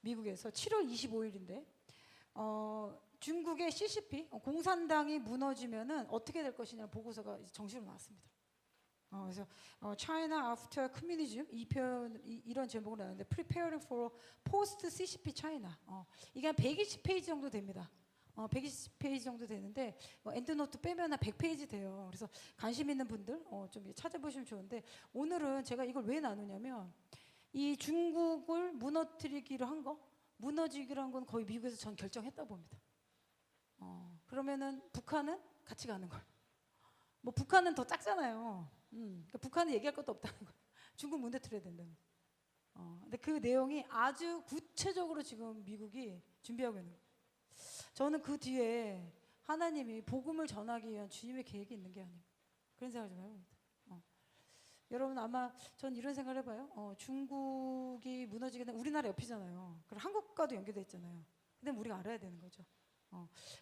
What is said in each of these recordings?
미국에서 7월 25일인데 중국의 CCP 공산당이 무너지면은 어떻게 될 것이냐 보고서가 이제 정식으로 나왔습니다. 그래서 China After Communism 이 표현 이런 제목으로 나왔는데 Preparing for Post CCP China 이게 한 120페이지 정도 됩니다. 120페이지 정도 되는데 엔드노트 빼면 한 100페이지 돼요. 그래서 관심 있는 분들 좀 찾아보시면 좋은데 오늘은 제가 이걸 왜 나누냐면 이 중국을 무너뜨리기로 한 거, 무너지기로 한 건 거의 미국에서 전 결정했다고 봅니다. 그러면은 북한은 같이 가는 거예요. 뭐 북한은 더 작잖아요. 그러니까 북한은 얘기할 것도 없다는 거예요. 중국 무너뜨려야 된다는 거예요. 근데 그 내용이 아주 구체적으로 지금 미국이 준비하고 있는 거예요. 저는 그 뒤에 하나님이 복음을 전하기 위한 주님의 계획이 있는 게 아닌가 그런 생각을 좀 해봅니다. 여러분 아마 전 이런 생각을 해봐요. 중국이 무너지게 되면 우리나라 옆이잖아요. 그리고 한국과도 연계돼 있잖아요. 근데 우리가 알아야 되는 거죠.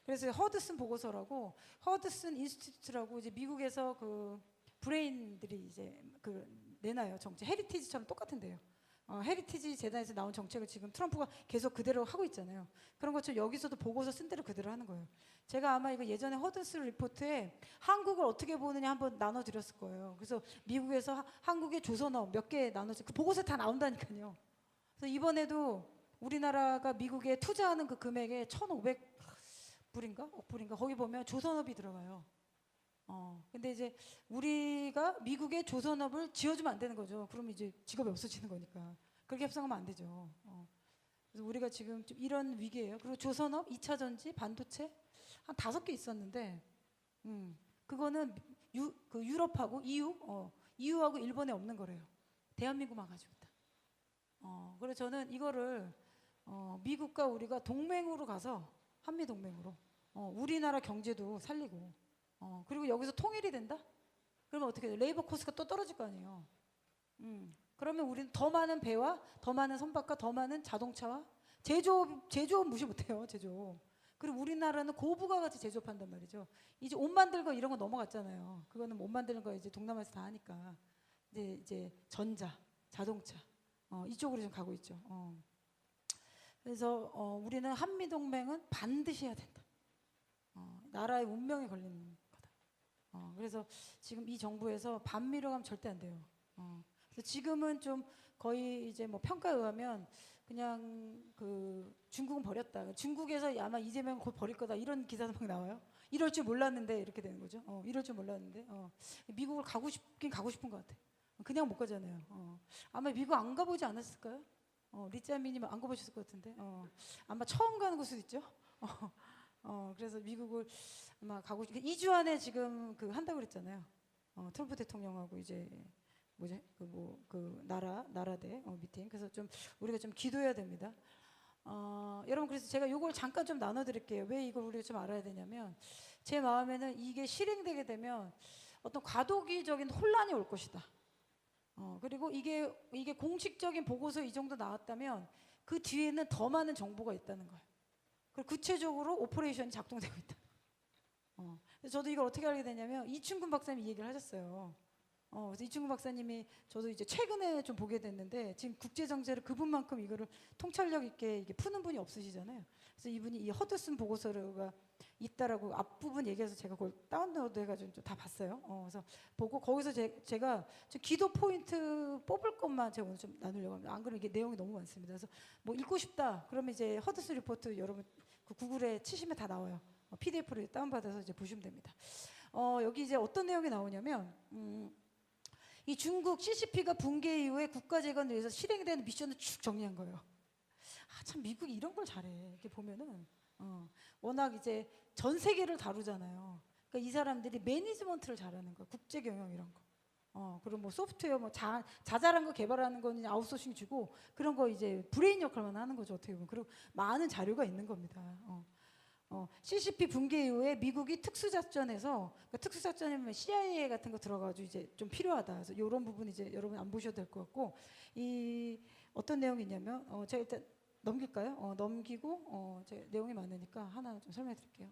그래서 허드슨 보고서라고 허드슨 인스티튜트라고 이제 미국에서 그 브레인들이 이제 그 내놔요. 정책 헤리티지처럼 똑같은데요. 헤리티지 재단에서 나온 정책을 지금 트럼프가 계속 그대로 하고 있잖아요. 그런 것처럼 여기서도 보고서 쓴 대로 그대로 하는 거예요. 제가 아마 이거 예전에 허드슨 리포트에 한국을 어떻게 보느냐 한번 나눠드렸을 거예요. 그래서 미국에서 한국의 조선업 몇 개 나눠서 그 보고서 다 나온다니까요. 그래서 이번에도 우리나라가 미국에 투자하는 그 금액에 1,500불인가? 억불인가? 거기 보면 조선업이 들어가요. 근데 이제 우리가 미국의 조선업을 지어주면 안 되는 거죠. 그러면 이제 직업이 없어지는 거니까. 그렇게 협상하면 안 되죠. 그래서 우리가 지금 좀 이런 위기예요. 그리고 조선업, 2차 전지, 반도체 한 5개 있었는데, 그거는 그 유럽하고 EU하고 일본에 없는 거래요. 대한민국만 가지고 있다. 그래서 저는 이거를 미국과 우리가 동맹으로 가서 한미 동맹으로 우리나라 경제도 살리고. 그리고 여기서 통일이 된다? 그러면 어떻게 돼요? 레이버 코스트가 또 떨어질 거 아니에요. 그러면 우리는 더 많은 배와 더 많은 선박과 더 많은 자동차와 제조업 무시 못해요. 제조업. 그리고 우리나라는 고부가가치 제조업한단 말이죠. 이제 옷 만들고 이런 거 넘어갔잖아요. 그거는 못 만드는 거 이제 동남아에서 다 하니까 이제 전자, 자동차 이쪽으로 좀 가고 있죠. 그래서 우리는 한미 동맹은 반드시 해야 된다. 나라의 운명이 걸리는 거다. 그래서 지금 이 정부에서 반미로 가면 절대 안 돼요. 그래서 지금은 좀 거의 이제 뭐 평가에 의하면 그냥 그 중국은 버렸다. 중국에서 아마 이재명은 곧 버릴 거다. 이런 기사도 막 나와요. 이럴 줄 몰랐는데 이렇게 되는 거죠. 이럴 줄 몰랐는데 미국을 가고 싶긴 가고 싶은 것 같아. 그냥 못 가잖아요. 아마 미국 안 가보지 않았을까요? 리짜미님 안 가보셨을 것 같은데. 아마 처음 가는 곳 수도 있죠. 그래서 미국을 아마 가고 2주 안에 지금 그 한다고 그랬잖아요. 트럼프 대통령하고 이제 뭐지 그 나라대 미팅. 그래서 좀 우리가 좀 기도해야 됩니다. 여러분 그래서 제가 요걸 잠깐 좀 나눠드릴게요. 왜 이걸 우리가 좀 알아야 되냐면 제 마음에는 이게 실행되게 되면 어떤 과도기적인 혼란이 올 것이다. 그리고 이게 공식적인 보고서 이 정도 나왔다면 그 뒤에는 더 많은 정보가 있다는 거예요. 그리고 구체적으로 오퍼레이션이 작동되고 있다. 그래서 저도 이걸 어떻게 알게 되냐면 이충근 박사님이 이 얘기를 하셨어요. 그래서 이충근 박사님이 저도 이제 최근에 좀 보게 됐는데 지금 국제 정세를 그분만큼 이거를 통찰력 있게 이게 푸는 분이 없으시잖아요. 그래서 이분이 이 허드슨 보고서가 있다라고 앞부분 얘기해서 제가 그걸 다운로드 해가지고 좀 다 봤어요. 그래서 보고 거기서 제가 좀 기도 포인트 뽑을 것만 제가 오늘 좀 나누려고 합니다. 안 그러면 이게 내용이 너무 많습니다. 그래서 뭐 읽고 싶다 그러면 이제 허드슨 리포트 여러분 그 구글에 치시면 다 나와요. PDF로 다운받아서 이제 보시면 됩니다. 여기 이제 어떤 내용이 나오냐면 이 중국 CCP가 붕괴 이후에 국가재건을 위해서 실행되는 미션을 쭉 정리한 거예요. 참 미국이 이런 걸 잘해. 이렇게 보면은 워낙 이제 전 세계를 다루잖아요. 그러니까 이 사람들이 매니지먼트를 잘하는 거야. 국제 경영 이런 거. 그리고 뭐 소프트웨어 뭐 자잘한 거 개발하는 거는 아웃소싱 주고 그런 거 이제 브레인 역할만 하는 거죠 어떻게 보면. 그리고 많은 자료가 있는 겁니다. CCP 붕괴 이후에 미국이 특수작전에서 그러니까 특수작전이면 CIA 같은 거 들어가지고 이제 좀 필요하다. 그래서 이런 부분 이제 여러분 안 보셔도 될 것 같고 이 어떤 내용이 있냐면 제가 일단 넘길까요? 넘기고 제가 내용이 많으니까 하나 좀 설명해 드릴게요.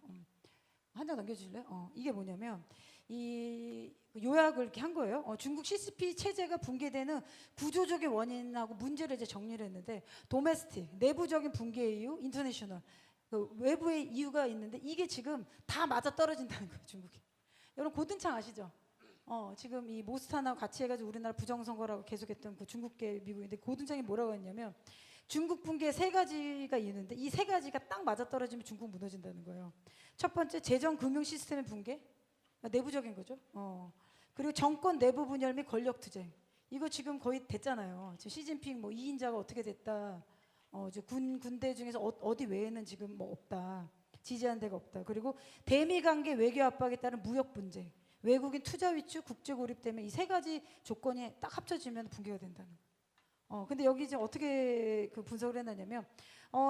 한 장 넘겨주실래요? 이게 뭐냐면 이 요약을 이렇게 한 거예요. 중국 CCP 체제가 붕괴되는 구조적인 원인하고 문제를 이제 정리를 했는데 도메스틱 내부적인 붕괴 이유, 인터내셔널 그 외부의 이유가 있는데 이게 지금 다 맞아 떨어진다는 거예요, 중국이. 여러분 고든창 아시죠? 지금 이 모스탄하고 같이 해가지고 우리나라 부정선거라고 계속했던 그 중국계 미국인데 고든창이 뭐라고 했냐면 중국 붕괴 세 가지가 있는데 이 세 가지가 딱 맞아 떨어지면 중국 무너진다는 거예요. 첫 번째 재정 금융 시스템의 붕괴, 내부적인 거죠. 그리고 정권 내부 분열 및 권력 투쟁. 이거 지금 거의 됐잖아요. 지금 시진핑 뭐 2인자가 어떻게 됐다. 이제 군대 중에서 어디 외에는 지금 뭐 없다. 지지한 데가 없다. 그리고 대미 관계 외교 압박에 따른 무역 분쟁, 외국인 투자 위축, 국제 고립 때문에 이 세 가지 조건이 딱 합쳐지면 붕괴가 된다는 거예요. 근데 여기 이제 어떻게 그 분석을 해놨냐면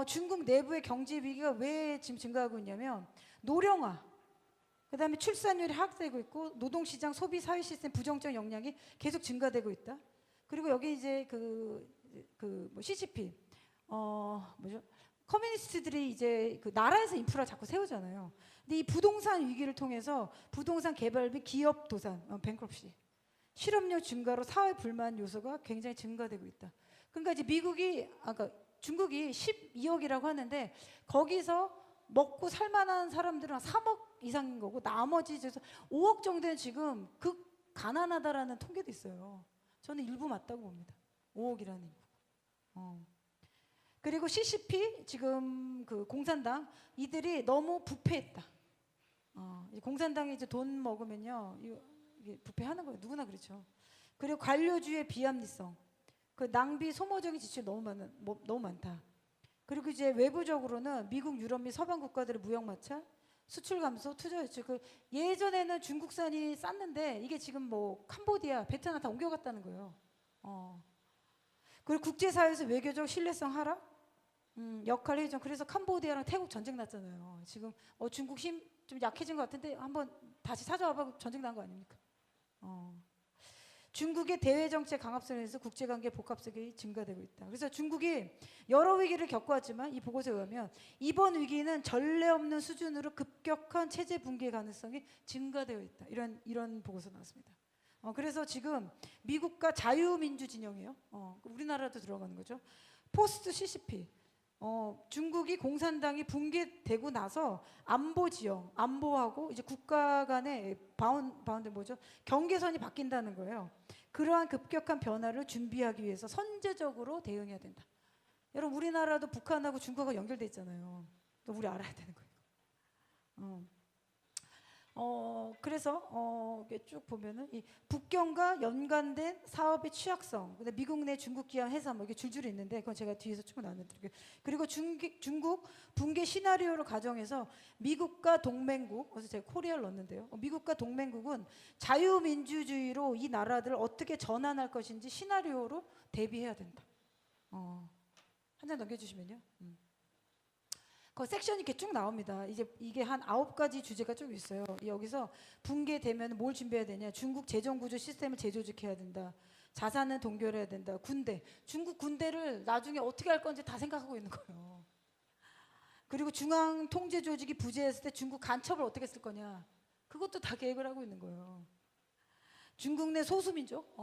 중국 내부의 경제 위기가 왜 지금 증가하고 있냐면 노령화, 그다음에 출산율이 하락되고 있고 노동시장 소비 사회 시스템 부정적 영향이 계속 증가되고 있다. 그리고 여기 이제 뭐 CCP 뭐죠? 커뮤니스트들이 이제 그 나라에서 인프라 자꾸 세우잖아요. 근데 이 부동산 위기를 통해서 부동산 개발 및 기업 도산, 뱅크럽시, 실업률 증가로 사회 불만 요소가 굉장히 증가되고 있다. 그러니까 이제 아까 중국이 12억이라고 하는데 거기서 먹고 살만한 사람들은 3억 이상인 거고 나머지 5억 정도는 지금 극 가난하다라는 통계도 있어요. 저는 일부 맞다고 봅니다. 5억이라는 인구가. 그리고 CCP 지금 그 공산당 이들이 너무 부패했다. 공산당이 이제 돈 먹으면요 이게 부패하는 거예요. 누구나 그렇죠. 그리고 관료주의 비합리성, 그 낭비 소모적인 지출이 너무 많다. 그리고 이제 외부적으로는 미국, 유럽 및 서방 국가들의 무역 마찰, 수출 감소, 투자 유출. 그 예전에는 중국산이 쌌는데 이게 지금 뭐 캄보디아, 베트남 다 옮겨갔다는 거예요. 그리고 국제사회에서 외교적 신뢰성 하락, 역할 회전. 그래서 캄보디아랑 태국 전쟁 났잖아요. 지금 중국 힘 좀 약해진 것 같은데 한번 다시 찾아와봐 전쟁 난 거 아닙니까? 중국의 대외 정책 강압성에 의해서 국제관계 복합성이 증가되고 있다. 그래서 중국이 여러 위기를 겪어왔지만 이 보고서에 의하면 이번 위기는 전례 없는 수준으로 급격한 체제 붕괴 가능성이 증가되어 있다. 이런 보고서 나왔습니다. 그래서 지금 미국과 자유민주 진영이에요. 우리나라도 들어가는 거죠. 포스트 CCP. 중국이 공산당이 붕괴되고 나서 안보 지형, 안보하고 이제 국가 간의 바운드 뭐죠? 경계선이 바뀐다는 거예요. 그러한 급격한 변화를 준비하기 위해서 선제적으로 대응해야 된다. 여러분 우리나라도 북한하고 중국하고 연결돼 있잖아요. 또 우리 알아야 되는 거예요. 그래서 이렇게 쭉 보면은 이 북경과 연관된 사업의 취약성, 근데 미국 내 중국 기업 회사 뭐 이게 줄줄이 있는데 그건 제가 뒤에서 쭉 나눠드릴게요. 그리고 중국 붕괴 시나리오를 가정해서 미국과 동맹국, 그래서 제가 코리아를 넣었는데요. 미국과 동맹국은 자유민주주의로 이 나라들을 어떻게 전환할 것인지 시나리오로 대비해야 된다. 한 장 넘겨주시면요. 그 섹션이 이렇게 쭉 나옵니다. 이제 이게 한 9가지 주제가 쭉 있어요. 여기서 붕괴되면 뭘 준비해야 되냐? 중국 재정구조 시스템을 재조직해야 된다. 자산은 동결해야 된다. 군대, 중국 군대를 나중에 어떻게 할 건지 다 생각하고 있는 거예요. 그리고 중앙 통제 조직이 부재했을 때 중국 간첩을 어떻게 쓸 거냐? 그것도 다 계획을 하고 있는 거예요. 중국 내 소수민족,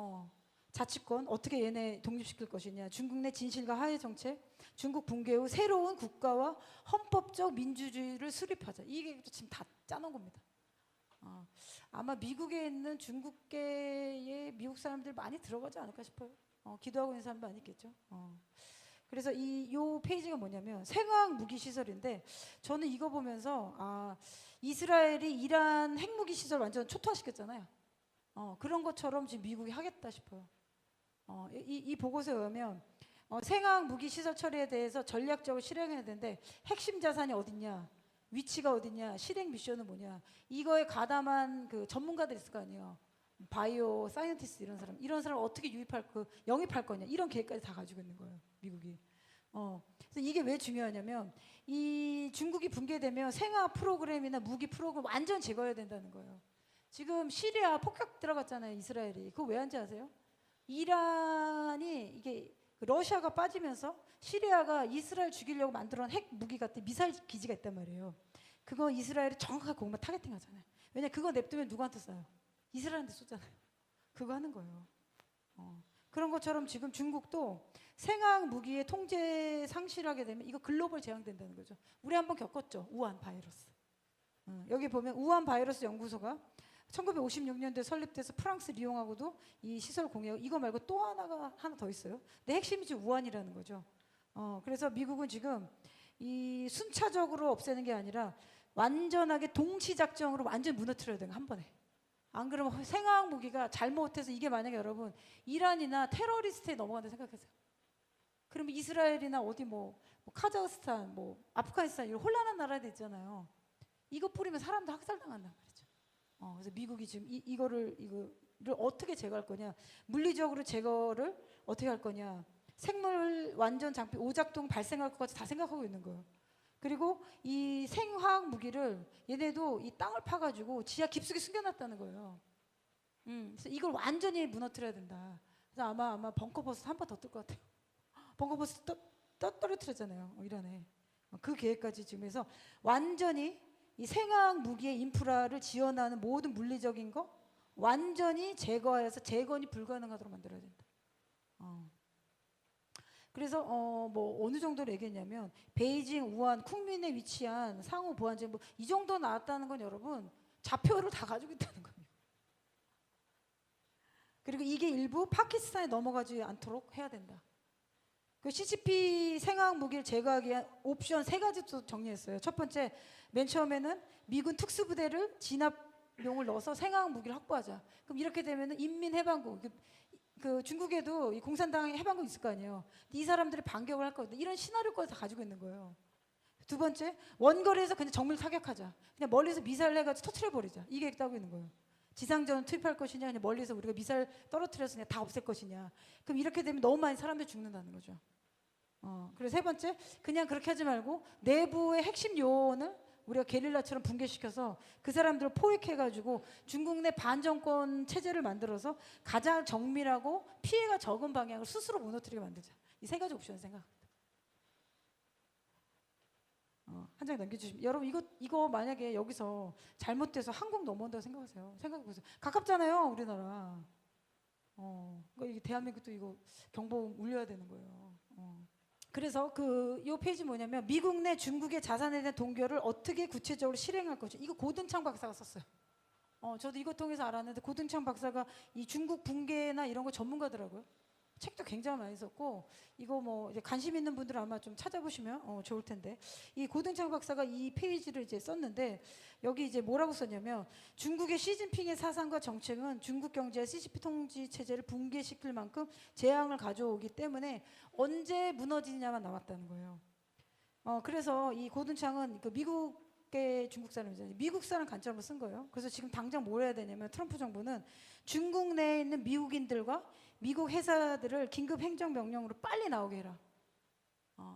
자치권 어떻게 얘네 독립시킬 것이냐, 중국 내 진실과 화해 정책, 중국 붕괴 후 새로운 국가와 헌법적 민주주의를 수립하자. 이게 지금 다 짜놓은 겁니다. 아마 미국에 있는 중국계의 미국 사람들 많이 들어가지 않을까 싶어요. 기도하고 있는 사람 많이 있겠죠. 그래서 요 페이지가 뭐냐면 생화학 무기 시설인데 저는 이거 보면서 이스라엘이 이란 핵무기 시설 완전 초토화시켰잖아요. 그런 것처럼 지금 미국이 하겠다 싶어요. 이 보고서에 의하면 생화학 무기 시설 처리에 대해서 전략적으로 실행해야 되는데 핵심 자산이 어딨냐, 위치가 어딨냐, 실행 미션은 뭐냐, 이거에 가담한 그 전문가들 있을 거 아니에요. 바이오 사이언티스트 이런 사람 어떻게 영입할 거냐, 이런 계획까지 다 가지고 있는 거예요, 미국이. 그래서 이게 왜 중요하냐면 이 중국이 붕괴되면 생화학 프로그램이나 무기 프로그램 완전 제거해야 된다는 거예요. 지금 시리아 폭격 들어갔잖아요, 이스라엘이. 그거 왜 한지 아세요? 이란이 이게 러시아가 빠지면서 시리아가 이스라엘 죽이려고 만들어낸 핵 무기 같은 미사일 기지가 있단 말이에요. 그거 이스라엘이 정확하게 거기만 타겟팅하잖아요. 왜냐 그거 냅두면 누구한테 쏴요? 이스라엘한테 쏘잖아요. 그거 하는 거예요. 그런 것처럼 지금 중국도 생화학 무기의 통제 상실하게 되면 이거 글로벌 재앙된다는 거죠. 우리 한번 겪었죠. 우한 바이러스. 여기 보면 우한 바이러스 연구소가 1956년도에 설립돼서 프랑스 리옹하고도 이 시설 공유하고 이거 말고 또 하나 더 있어요. 근데 핵심이 지금 우한이라는 거죠. 그래서 미국은 지금 이 순차적으로 없애는 게 아니라 완전하게 동시작전으로 완전 무너뜨려야 돼요. 한 번에. 안 그러면 생화학 무기가 잘못해서 이게 만약에 여러분 이란이나 테러리스트에 넘어간다 생각하세요. 그러면 이스라엘이나 어디 뭐 카자흐스탄, 뭐 아프가니스탄 이런 혼란한 나라들 있잖아요. 이거 뿌리면 사람도 학살당한단 말이죠. 그래서 미국이 지금 이거를 어떻게 제거할 거냐, 물리적으로 제거를 어떻게 할 거냐, 생물 완전 장비 오작동 발생할 것까지 다 생각하고 있는 거예요. 그리고 이 생화학 무기를 얘네도 이 땅을 파가지고 지하 깊숙이 숨겨놨다는 거예요. 그래서 이걸 완전히 무너뜨려야 된다. 그래서 아마 벙커버스 한 번 더 뜰 것 같아요. 벙커버스 떨어뜨렸잖아요. 이란에. 그 계획까지 지금 해서 완전히 이 생화학 무기의 인프라를 지원하는 모든 물리적인 거 완전히 제거해서 재건이 불가능하도록 만들어야 된다. 그래서 뭐 어느 정도로 얘기했냐면 베이징, 우한, 쿵민에 위치한 상호 보안제 뭐 이 정도 나왔다는 건 여러분 좌표를 다 가지고 있다는 거예요. 그리고 이게 일부 파키스탄에 넘어가지 않도록 해야 된다. 그 CCP 생화학 무기를 제거하기 위한 옵션 3가지 정리했어요. 첫 번째, 맨 처음에는 미군 특수부대를 진압용을 넣어서 생화학 무기를 확보하자. 그럼 이렇게 되면은 인민해방군, 그 중국에도 이 공산당 해방군 있을 거 아니에요. 이 사람들이 반격을 할 거거든요. 이런 시나리오까지 다 가지고 있는 거예요. 두 번째, 원거리에서 그냥 정밀 타격하자. 그냥 멀리서 미사일 해가지고 터트려버리자. 이게 있다고 있는 거예요. 지상전 투입할 것이냐, 그냥 멀리서 우리가 미사일 떨어뜨려서 그냥 다 없앨 것이냐. 그럼 이렇게 되면 너무 많이 사람들이 죽는다는 거죠. 그리고 세 번째, 그냥 그렇게 하지 말고 내부의 핵심 요원을 우리가 게릴라처럼 붕괴시켜서 그 사람들을 포획해가지고 중국 내 반정권 체제를 만들어서 가장 정밀하고 피해가 적은 방향을 스스로 무너뜨리게 만들자. 이 3가지 옵션 생각합니다. 한 장 넘겨주시면 여러분 이거 만약에 여기서 잘못돼서 한국 넘어온다고 생각하세요. 생각해보세요. 가깝잖아요, 우리나라. 이게 대한민국도 이거 경보 울려야 되는 거예요. 그래서 이 페이지 뭐냐면 미국 내 중국의 자산에 대한 동결을 어떻게 구체적으로 실행할 것인지 이거 고등창 박사가 썼어요. 저도 이거 통해서 알았는데 고등창 박사가 이 중국 붕괴나 이런 거 전문가더라고요. 책도 굉장히 많이 썼고 이거 뭐 이제 관심 있는 분들은 아마 좀 찾아보시면 좋을 텐데 이 고등창 박사가 이 페이지를 이제 썼는데 여기 이제 뭐라고 썼냐면 중국의 시진핑의 사상과 정책은 중국 경제의 CCP 통치 체제를 붕괴시킬 만큼 재앙을 가져오기 때문에 언제 무너지냐만 남았다는 거예요. 그래서 이 고등창은 그 미국의 중국 사람이잖아요. 미국 사람 관점으로 쓴 거예요. 그래서 지금 당장 뭘 해야 되냐면 트럼프 정부는 중국 내에 있는 미국인들과 미국 회사들을 긴급 행정명령으로 빨리 나오게 해라.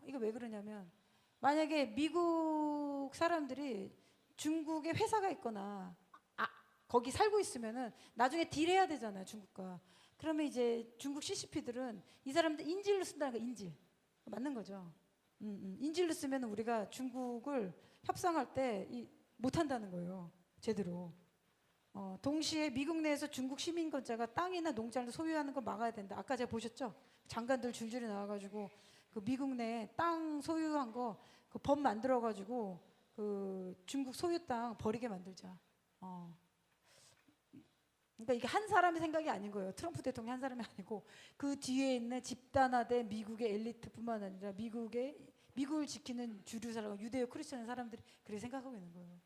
이거 왜 그러냐면 만약에 미국 사람들이 중국에 회사가 있거나 거기 살고 있으면은 나중에 딜해야 되잖아요, 중국과. 그러면 이제 중국 CCP들은 이 사람들 인질로 쓴다는 거, 인질. 맞는 거죠. 인질로 쓰면 우리가 중국을 협상할 때 못한다는 거예요, 제대로. 동시에 미국 내에서 중국 시민권자가 땅이나 농장을 소유하는 걸 막아야 된다. 아까 제가 보셨죠? 장관들 줄줄이 나와가지고 그 미국 내에 땅 소유한 거 그 법 만들어가지고 그 중국 소유 땅 버리게 만들자. 그러니까 이게 한 사람의 생각이 아닌 거예요. 트럼프 대통령이 한 사람이 아니고 그 뒤에 있는 집단화된 미국의 엘리트뿐만 아니라 미국을 지키는 주류 사람, 유대요 크리스천 사람들이 그렇게 생각하고 있는 거예요.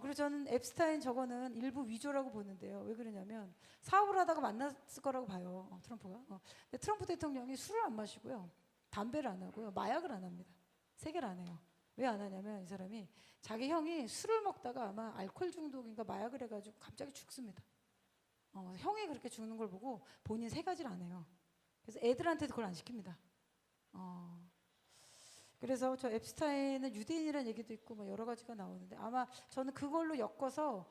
그래서 저는 앱스타인 저거는 일부 위조라고 보는데요. 왜 그러냐면 사업을 하다가 만났을 거라고 봐요, 트럼프가. 근데 트럼프 대통령이 술을 안 마시고요, 담배를 안 하고요, 마약을 안 합니다. 3개를 안 해요. 왜 안 하냐면 이 사람이 자기 형이 술을 먹다가 아마 알코올 중독인가 마약을 해가지고 갑자기 죽습니다. 형이 그렇게 죽는 걸 보고 본인 3가지를 안 해요. 그래서 애들한테도 그걸 안 시킵니다. 그래서 저 앱스타인은 유대인이라는 얘기도 있고 뭐 여러 가지가 나오는데 아마 저는 그걸로 엮어서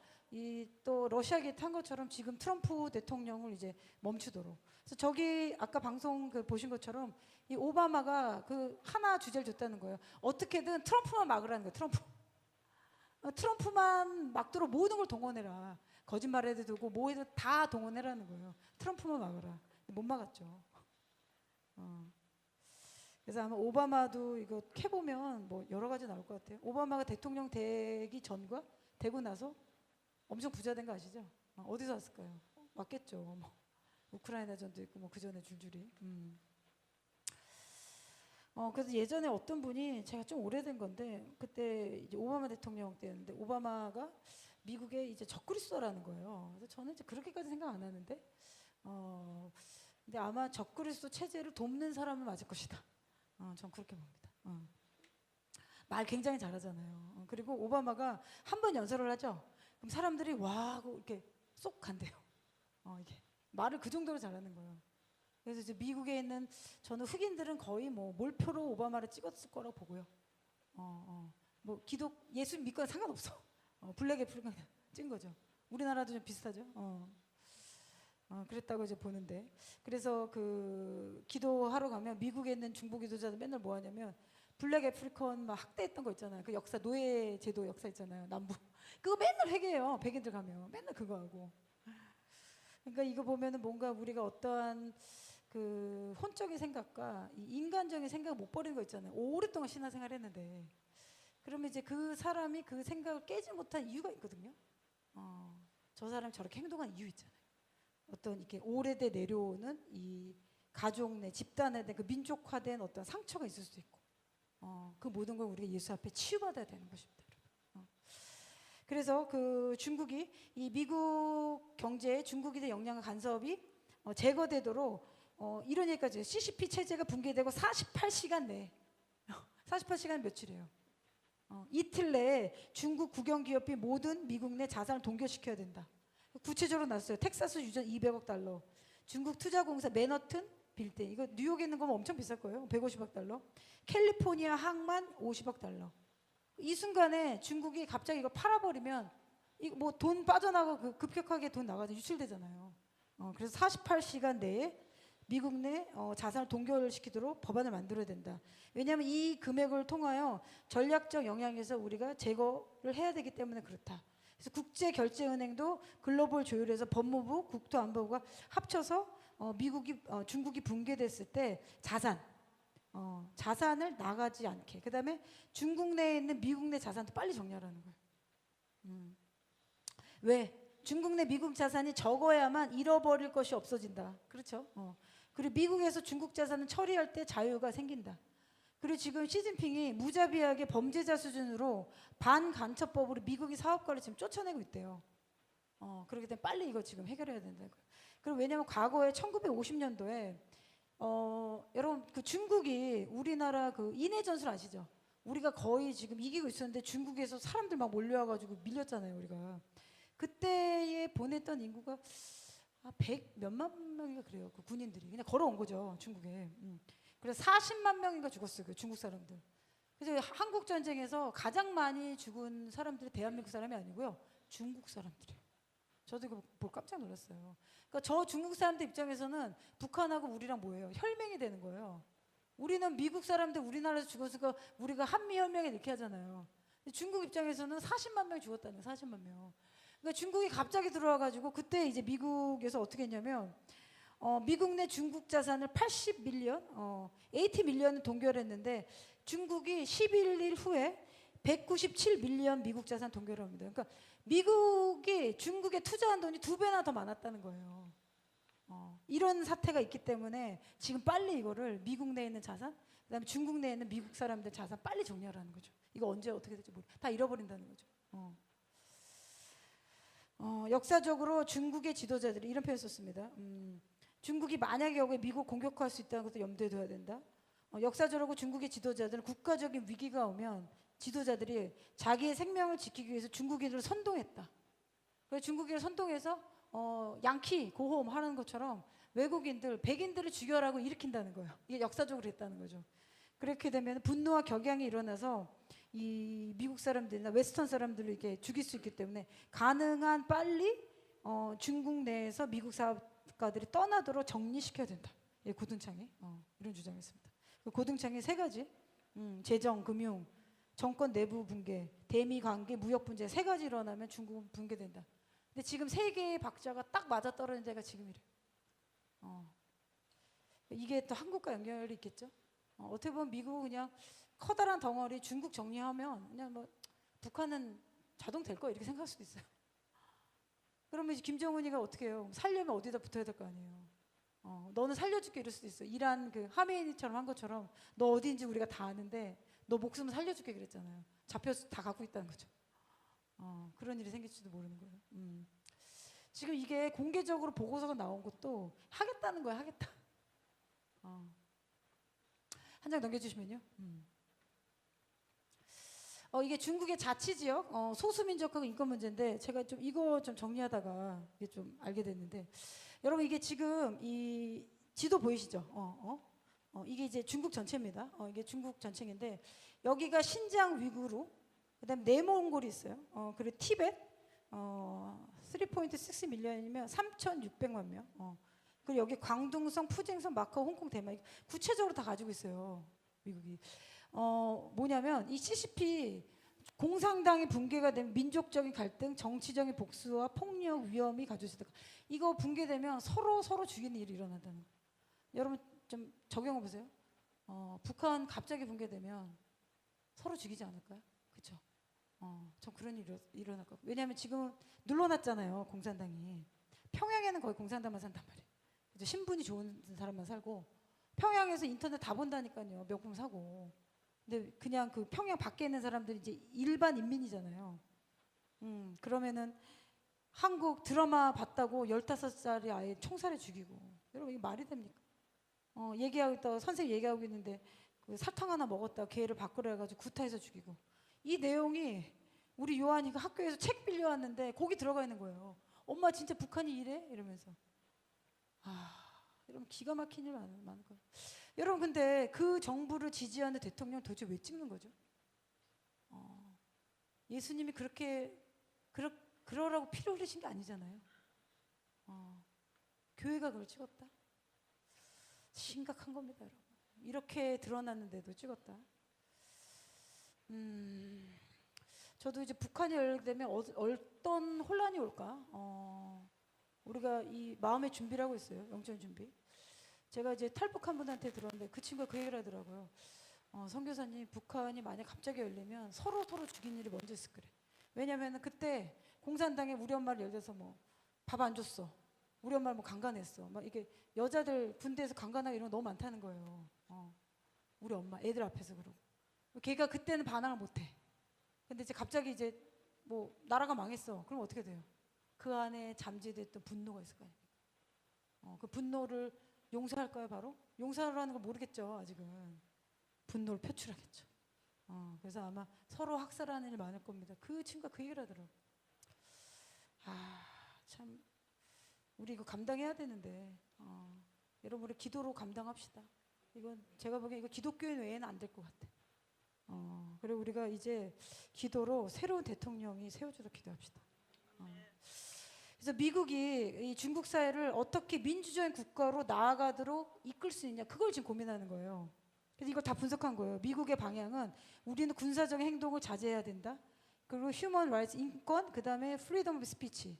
또 러시아 게이트 한 것처럼 지금 트럼프 대통령을 이제 멈추도록. 그래서 저기 아까 방송 보신 것처럼 이 오바마가 그 하나 주제를 줬다는 거예요. 어떻게든 트럼프만 막으라는 거예요. 트럼프. 트럼프만 막도록 모든 걸 동원해라. 거짓말해도 되고 뭐해도 다 동원해라는 거예요. 트럼프만 막아라. 못 막았죠. 그래서 아마 오바마도 이거 캐보면 뭐 여러 가지 나올 것 같아요. 오바마가 대통령 되기 전과 되고 나서 엄청 부자 된 거 아시죠? 어디서 왔을까요? 왔겠죠. 뭐 우크라이나 전도 있고 뭐 그 전에 줄줄이. 그래서 예전에 어떤 분이 제가 좀 오래된 건데 그때 이제 오바마 대통령 때였는데 오바마가 미국의 이제 적그리스도라는 거예요. 그래서 저는 이제 그렇게까지 생각 안 하는데 근데 아마 적그리스도 체제를 돕는 사람은 맞을 것이다. 전 그렇게 봅니다. 말 굉장히 잘하잖아요. 그리고 오바마가 한 번 연설을 하죠. 그럼 사람들이 와 하고 이렇게 쏙 간대요. 이게 말을 그 정도로 잘하는 거예요. 그래서 이제 미국에 있는 저는 흑인들은 거의 뭐 몰표로 오바마를 찍었을 거라고 보고요. 뭐 예수 믿거나 상관없어. 블랙 애플 그냥 찐 거죠. 우리나라도 좀 비슷하죠. 그랬다고 이제 보는데 그래서 그 기도하러 가면 미국에 있는 중보 기도자들 맨날 뭐 하냐면 블랙 애프리컨 막 학대했던 거 있잖아요. 그 역사 노예 제도 역사 있잖아요. 남부 그거 맨날 회개해요. 백인들 가면 맨날 그거 하고. 그러니까 이거 보면은 뭔가 우리가 어떠한 그 혼적인 생각과 이 인간적인 생각을 못 버리는 거 있잖아요. 오랫동안 신앙생활 했는데 그러면 이제 그 사람이 그 생각을 깨지 못한 이유가 있거든요. 저 사람이 저렇게 행동한 이유 있잖아요. 어떤 이렇게 오래돼 내려오는 이 가족 내 집단에 대한 그 민족화된 어떤 상처가 있을 수도 있고 그 모든 걸 우리가 예수 앞에 치유받아야 되는 것입니다. 그래서 그 중국이 이 미국 경제에 중국에 대한 영향과 간섭이 제거되도록 이런 얘기까지 CCP 체제가 붕괴되고 48시간 내에 48시간 며칠이에요. 이틀 내에 중국 국영기업이 모든 미국 내 자산을 동결시켜야 된다. 구체적으로 났어요. 텍사스 유전 200억 달러, 중국 투자공사 맨하튼 빌딩 이거 뉴욕에 있는 거면 엄청 비쌀 거예요. 150억 달러, 캘리포니아 항만 50억 달러. 이 순간에 중국이 갑자기 이거 팔아버리면 이거 뭐 돈 빠져나가고 급격하게 돈 나가서 유출되잖아요. 그래서 48시간 내에 미국 내 자산을 동결시키도록 법안을 만들어야 된다. 왜냐하면 이 금액을 통하여 전략적 영향에서 우리가 제거를 해야 되기 때문에 그렇다. 그래서 국제결제은행도 글로벌 조율에서 법무부, 국토안보부가 합쳐서 중국이 붕괴됐을 때 자산을 나가지 않게. 그다음에 중국 내에 있는 미국 내 자산도 빨리 정리하라는 거예요. 왜? 중국 내 미국 자산이 적어야만 잃어버릴 것이 없어진다. 그렇죠? 그리고 미국에서 중국 자산은 처리할 때 자유가 생긴다. 그리고 지금 시진핑이 무자비하게 범죄자 수준으로 반간첩법으로 미국이 사업가를 지금 쫓아내고 있대요. 그렇기 때문에 빨리 이거 지금 해결해야 된다고요. 그리고 왜냐하면 과거에 1950년도에 여러분 그 중국이 우리나라 그 인해 전술 아시죠? 우리가 거의 지금 이기고 있었는데 중국에서 사람들 막 몰려와가지고 밀렸잖아요. 우리가 그때에 보냈던 인구가 100 몇만 명인가 그래요. 그 군인들이 그냥 걸어온 거죠 중국에. 그래서 40만 명인가 죽었어요. 그 중국 사람들. 그래서 한국 전쟁에서 가장 많이 죽은 사람들이 대한민국 사람이 아니고요. 중국 사람들이에요. 저도 이거 보고 깜짝 놀랐어요. 그러니까 저 중국 사람들 입장에서는 북한하고 우리랑 뭐예요? 혈맹이 되는 거예요. 우리는 미국 사람들 우리나라에서 죽었으니까 우리가 한미혈맹이 이렇게 하잖아요. 중국 입장에서는 40만 명 죽었다는 거예요. 40만 명. 그러니까 중국이 갑자기 들어와가지고 그때 이제 미국에서 어떻게 했냐면 미국 내 중국 자산을 80밀리언, 80밀리언을 동결했는데 중국이 11일 후에 197밀리언 미국 자산 동결을 합니다. 그러니까 미국이 중국에 투자한 돈이 2배나 더 많았다는 거예요. 이런 사태가 있기 때문에 지금 빨리 이거를 미국 내에 있는 자산, 그다음에 중국 내에 있는 미국 사람들 자산 빨리 정리하라는 거죠. 이거 언제 어떻게 될지 다 잃어버린다는 거죠. 역사적으로 중국의 지도자들이 이런 표현을 썼습니다. 중국이 만약에 경우에 미국 공격할 수 있다는 것도 염두에 둬야 된다. 역사적으로 중국의 지도자들은 국가적인 위기가 오면 지도자들이 자기의 생명을 지키기 위해서 중국인을 선동했다. 그래서 중국인을 선동해서 양키 고홈 하는 것처럼 외국인들 백인들을 죽여라고 일으킨다는 거예요. 이게 역사적으로 했다는 거죠. 그렇게 되면 분노와 격양이 일어나서 이 미국 사람들이나 웨스턴 사람들을 이렇게 죽일 수 있기 때문에 가능한 빨리 중국 내에서 미국 사업가들이 떠나도록 정리시켜야 된다. 예, 고등창이 이런 주장했습니다. 고등창이 3가지 재정, 금융, 정권 내부 붕괴, 대미 관계, 무역 분쟁 세 가지 일어나면 중국은 붕괴된다. 근데 지금 세 개의 박자가 딱 맞아 떨어진 데가 지금이래. 어. 이게 또 한국과 연결이 있겠죠. 어떻게 보면 미국은 그냥 커다란 덩어리 중국 정리하면 그냥 뭐 북한은 자동 될 거 이렇게 생각할 수도 있어요. 그러면 이제 김정은이가 어떻게 해요? 살려면 어디다 붙어야 될 거 아니에요. 너는 살려줄게 이럴 수도 있어. 이란 그 하메이니처럼 한 것처럼 너 어디인지 우리가 다 아는데 너 목숨 살려줄게 그랬잖아요. 잡혀서 다 갖고 있다는 거죠. 그런 일이 생길지도 모르는 거예요. 지금 이게 공개적으로 보고서가 나온 것도 하겠다는 거야, 하겠다. 한 장 넘겨주시면요. 이게 중국의 자치지역 소수민족하고 인권 문제인데 제가 좀 이거 좀 정리하다가 이게 좀 알게 됐는데 여러분 이게 지금 이 지도 보이시죠? 이게 이제 중국 전체입니다. 이게 중국 전체인데 여기가 신장 위구르, 그다음 내몽골이 있어요. 그리고 티벳 3.6 밀리언이면 3,600만 명. 그리고 여기 광둥성, 푸쟁성, 마카오, 홍콩, 대만 구체적으로 다 가지고 있어요. 미국이. 뭐냐면 이 CCP 공산당이 붕괴가 되면 민족적인 갈등, 정치적인 복수와 폭력 위험이 가져질 때 이거 붕괴되면 서로 죽이는 일이 일어난다는 거예요. 여러분 좀 적용해 보세요. 북한 갑자기 붕괴되면 서로 죽이지 않을까요? 그렇죠? 전 그런 일이 일어날 것 같아요. 왜냐하면 지금 눌러놨잖아요, 공산당이. 평양에는 거의 공산당만 산단 말이에요. 그죠? 신분이 좋은 사람만 살고 평양에서 인터넷 다 본다니까요, 명품 사고. 근데 그냥 그 평양 밖에 있는 사람들이 이제 일반 인민이잖아요. 그러면은 한국 드라마 봤다고 15살이 아예 총살해 죽이고. 여러분 이게 말이 됩니까? 얘기하고 있다가 선생님 얘기하고 있는데 그 사탕 하나 먹었다가 걔를 밖으로 해가지고 구타해서 죽이고. 이 내용이 우리 요한이가 학교에서 책 빌려왔는데 거기 들어가 있는 거예요. 엄마 진짜 북한이 이래? 이러면서. 여러분 기가 막힌 일 많을 거예요. 여러분 근데 그 정부를 지지하는 대통령 도대체 왜 찍는 거죠? 예수님이 그렇게 그러라고 피를 흘리신 게 아니잖아요. 교회가 그걸 찍었다? 심각한 겁니다, 여러분. 이렇게 드러났는데도 찍었다. 저도 이제 북한이 열리되면 어떤 혼란이 올까? 우리가 이 마음의 준비를 하고 있어요. 영적 준비. 제가 이제 탈북한 분한테 들었는데 그 친구가 그 얘기를 하더라고요. 선교사님, 북한이 만약 갑자기 열리면 서로 죽이는 일이 먼저 있을 거래. 왜냐면은 그때 공산당에 우리 엄마를 예를 들어서 뭐 밥 안 줬어. 우리 엄마를 뭐 강간했어. 막 이게 여자들 군대에서 강간하고 이런 거 너무 많다는 거예요. 우리 엄마 애들 앞에서 그러고. 걔가 그때는 반항을 못해. 근데 이제 갑자기 이제 뭐 나라가 망했어. 그럼 어떻게 돼요? 그 안에 잠재됐던 분노가 있을 거 아니에요. 그 분노를 용서할까요, 바로? 용서하라는 걸 모르겠죠, 아직은. 분노를 표출하겠죠. 그래서 아마 서로 학살하는 일 많을 겁니다. 그 친구가 그 얘기를 하더라고요. 참, 우리 이거 감당해야 되는데, 여러분, 우리 기도로 감당합시다. 이건 제가 보기엔 이거 기독교 외에는 안 될 것 같아. 그리고 우리가 이제 기도로 새로운 대통령이 세워주도록 기도합시다. 그래서 미국이 이 중국 사회를 어떻게 민주적인 국가로 나아가도록 이끌 수 있냐, 그걸 지금 고민하는 거예요. 그래서 이걸 다 분석한 거예요. 미국의 방향은 우리는 군사적인 행동을 자제해야 된다. 그리고 휴먼 라이츠, 인권, 그 다음에 프리덤 오브 스피치,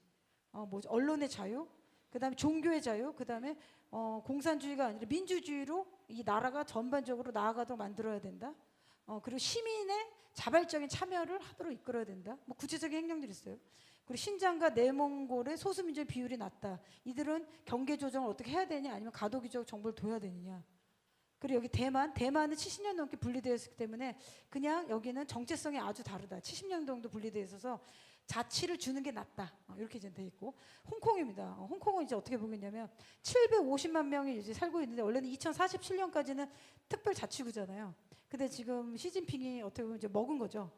언론의 자유, 그 다음에 종교의 자유, 그 다음에 공산주의가 아니라 민주주의로 이 나라가 전반적으로 나아가도록 만들어야 된다. 그리고 시민의 자발적인 참여를 하도록 이끌어야 된다. 뭐 구체적인 행령들이 있어요. 그리고 신장과 내몽골의 소수민족 비율이 낮다. 이들은 경계 조정을 어떻게 해야 되냐, 아니면 가도기적 정보를 둬야 되느냐. 그리고 여기 대만은 70년 넘게 분리되어 있기 때문에 그냥 여기는 정체성이 아주 다르다. 70년 정도 분리되어 있어서 자치를 주는 게 낫다. 이렇게 이제 돼 있고, 홍콩입니다. 홍콩은 이제 어떻게 보겠냐면 750만 명이 이제 살고 있는데 원래는 2047년까지는 특별 자치구잖아요. 근데 지금 시진핑이 어떻게 보면 이제 먹은 거죠.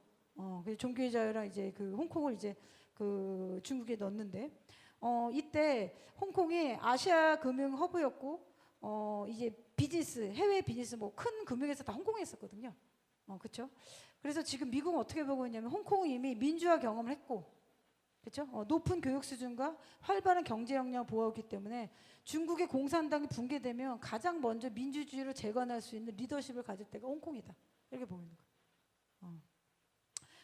그 종교의 자유랑 이제 그 홍콩을 이제 그 중국에 넣었는데, 이때 홍콩이 아시아 금융 허브였고, 이제 비즈니스, 해외 비즈니스 뭐 큰 금융회사 다 홍콩에 있었거든요. 그렇죠? 그래서 지금 미국은 어떻게 보고 있냐면 홍콩은 이미 민주화 경험을 했고, 그렇죠? 높은 교육 수준과 활발한 경제 역량을 보호하기 때문에 중국의 공산당이 붕괴되면 가장 먼저 민주주의를 재건할 수 있는 리더십을 가질 때가 홍콩이다. 이렇게 보이는 거예요.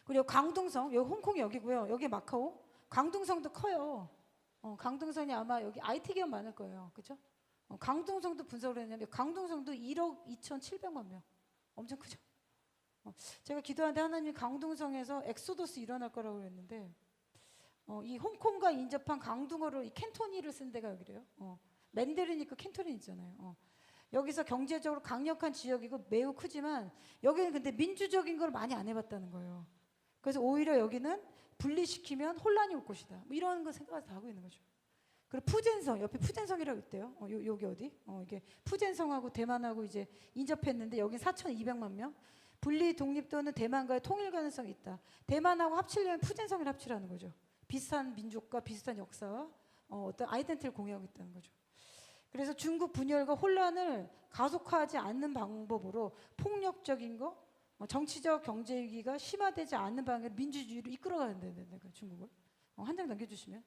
그리고 광둥성, 여기 홍콩이 여기고요. 여기 마카오. 광둥성도 커요. 광둥성이 아마 여기 IT 기업 많을 거예요. 그죠? 광둥성도 분석을 했는데 광둥성도 1억 2,700만 명. 엄청 크죠? 제가 기도하는데 하나님이 광둥성에서 엑소더스 일어날 거라고 그랬는데 이 홍콩과 인접한 광둥어로 이 캔토니를 쓴 데가 여기래요. 맨데르니까 캔토니 있잖아요. 여기서 경제적으로 강력한 지역이고 매우 크지만 여기는 근데 민주적인 걸 많이 안 해봤다는 거예요. 그래서 오히려 여기는 분리시키면 혼란이 올 것이다. 뭐 이런 거 생각을 다 하고 있는 거죠. 그리고 푸젠성, 옆에 푸젠성이라고 있대요. 여기 어디? 이게 푸젠성하고 대만하고 이제 인접했는데 여기 4,200만 명. 분리 독립 또는 대만과의 통일 가능성이 있다. 대만하고 합치려면 푸젠성을 합치라는 거죠. 비슷한 민족과 비슷한 역사와 어떤 아이덴티티를 공유하고 있다는 거죠. 그래서 중국 분열과 혼란을 가속화하지 않는 방법으로 폭력적인 거, 정치적 경제 위기가 심화되지 않는 방향으로 민주주의로 이끌어가야 되는 거예요. 중국을. 한 장 넘겨주시면.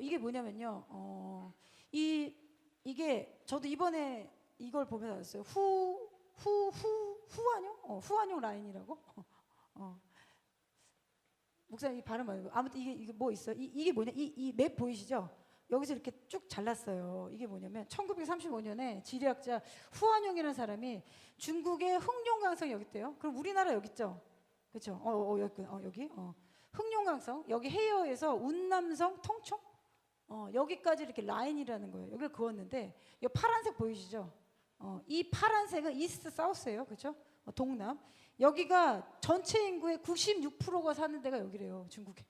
이게 뭐냐면요. 이게 저도 이번에 이걸 보면서 알았어요. 후한용? 후한용 라인이라고? 목사님 이 발음 말고 아무튼 이게 뭐 있어? 이게 뭐냐? 이 맵 보이시죠? 여기서 이렇게 쭉 잘랐어요. 이게 뭐냐면 1935년에 지리학자 후한용이라는 사람이 중국의 흑룡강성 여기 있대요. 그럼 우리나라 여기 있죠? 그렇죠? 여기 흑룡강성 여기 해여에서 운남성 통청 여기까지 이렇게 라인이라는 거예요. 여기를 그었는데 이 파란색 보이시죠? 이 파란색은 이스트 사우스예요. 그렇죠? 동남. 여기가 전체 인구의 96%가 사는 데가 여기래요. 중국에.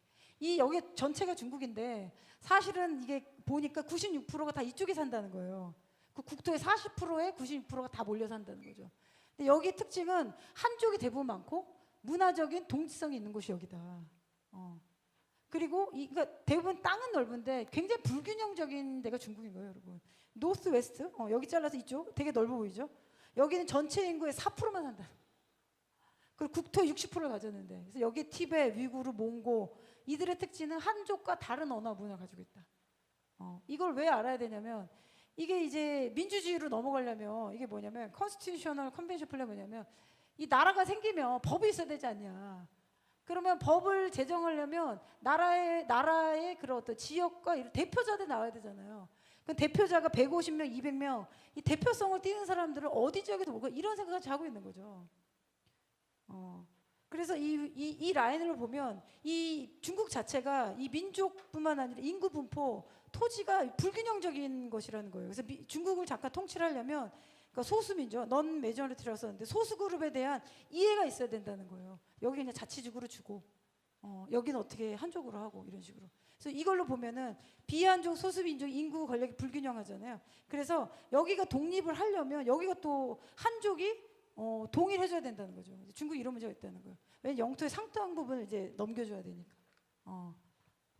여기 전체가 중국인데 사실은 이게 보니까 96%가 다 이쪽에 산다는 거예요. 그 국토의 40%에 96%가 다 몰려 산다는 거죠. 근데 여기 특징은 한족이 대부분 많고 문화적인 동지성이 있는 곳이 여기다. 그리고 그러니까 대부분 땅은 넓은데 굉장히 불균형적인 데가 중국인 거예요, 여러분. 노스 웨스트 여기 잘라서 이쪽 되게 넓어 보이죠? 여기는 전체 인구의 4%만 산다. 그리고 국토의 60%를 가졌는데 그래서 여기 티베트, 위구르, 몽고 이들의 특징은 한족과 다른 언어 문화를 가지고 있다. 이걸 왜 알아야 되냐면 이게 이제 민주주의로 넘어가려면 이게 뭐냐면 컨스티튜셔널 컨벤션 플랜 뭐냐면 이 나라가 생기면 법이 있어야 되지 않냐. 그러면 법을 제정하려면 나라의 그런 어떤 지역과 이런 대표자들 나와야 되잖아요. 그 대표자가 150명, 200명 이 대표성을 띠는 사람들을 어디 지역에도 못 가 이런 생각을 하고 있는 거죠. 그래서 이 라인을 보면 이 중국 자체가 이 민족뿐만 아니라 인구 분포, 토지가 불균형적인 것이라는 거예요. 그래서 중국을 잠깐 통치하려면 그러니까 소수민족, 넌 메저리티라고 썼는데 소수 그룹에 대한 이해가 있어야 된다는 거예요. 여기 그냥 자치적으로 주고, 여기는 어떻게 한족으로 하고 이런 식으로. 그래서 이걸로 보면은 비한족, 소수민족 인구 권력이 불균형하잖아요. 그래서 여기가 독립을 하려면 여기가 또 한족이 동일해줘야 된다는 거죠. 중국 이런 문제가 있다는 거예요. 왜냐면 영토의 상당 부분을 이제 넘겨줘야 되니까.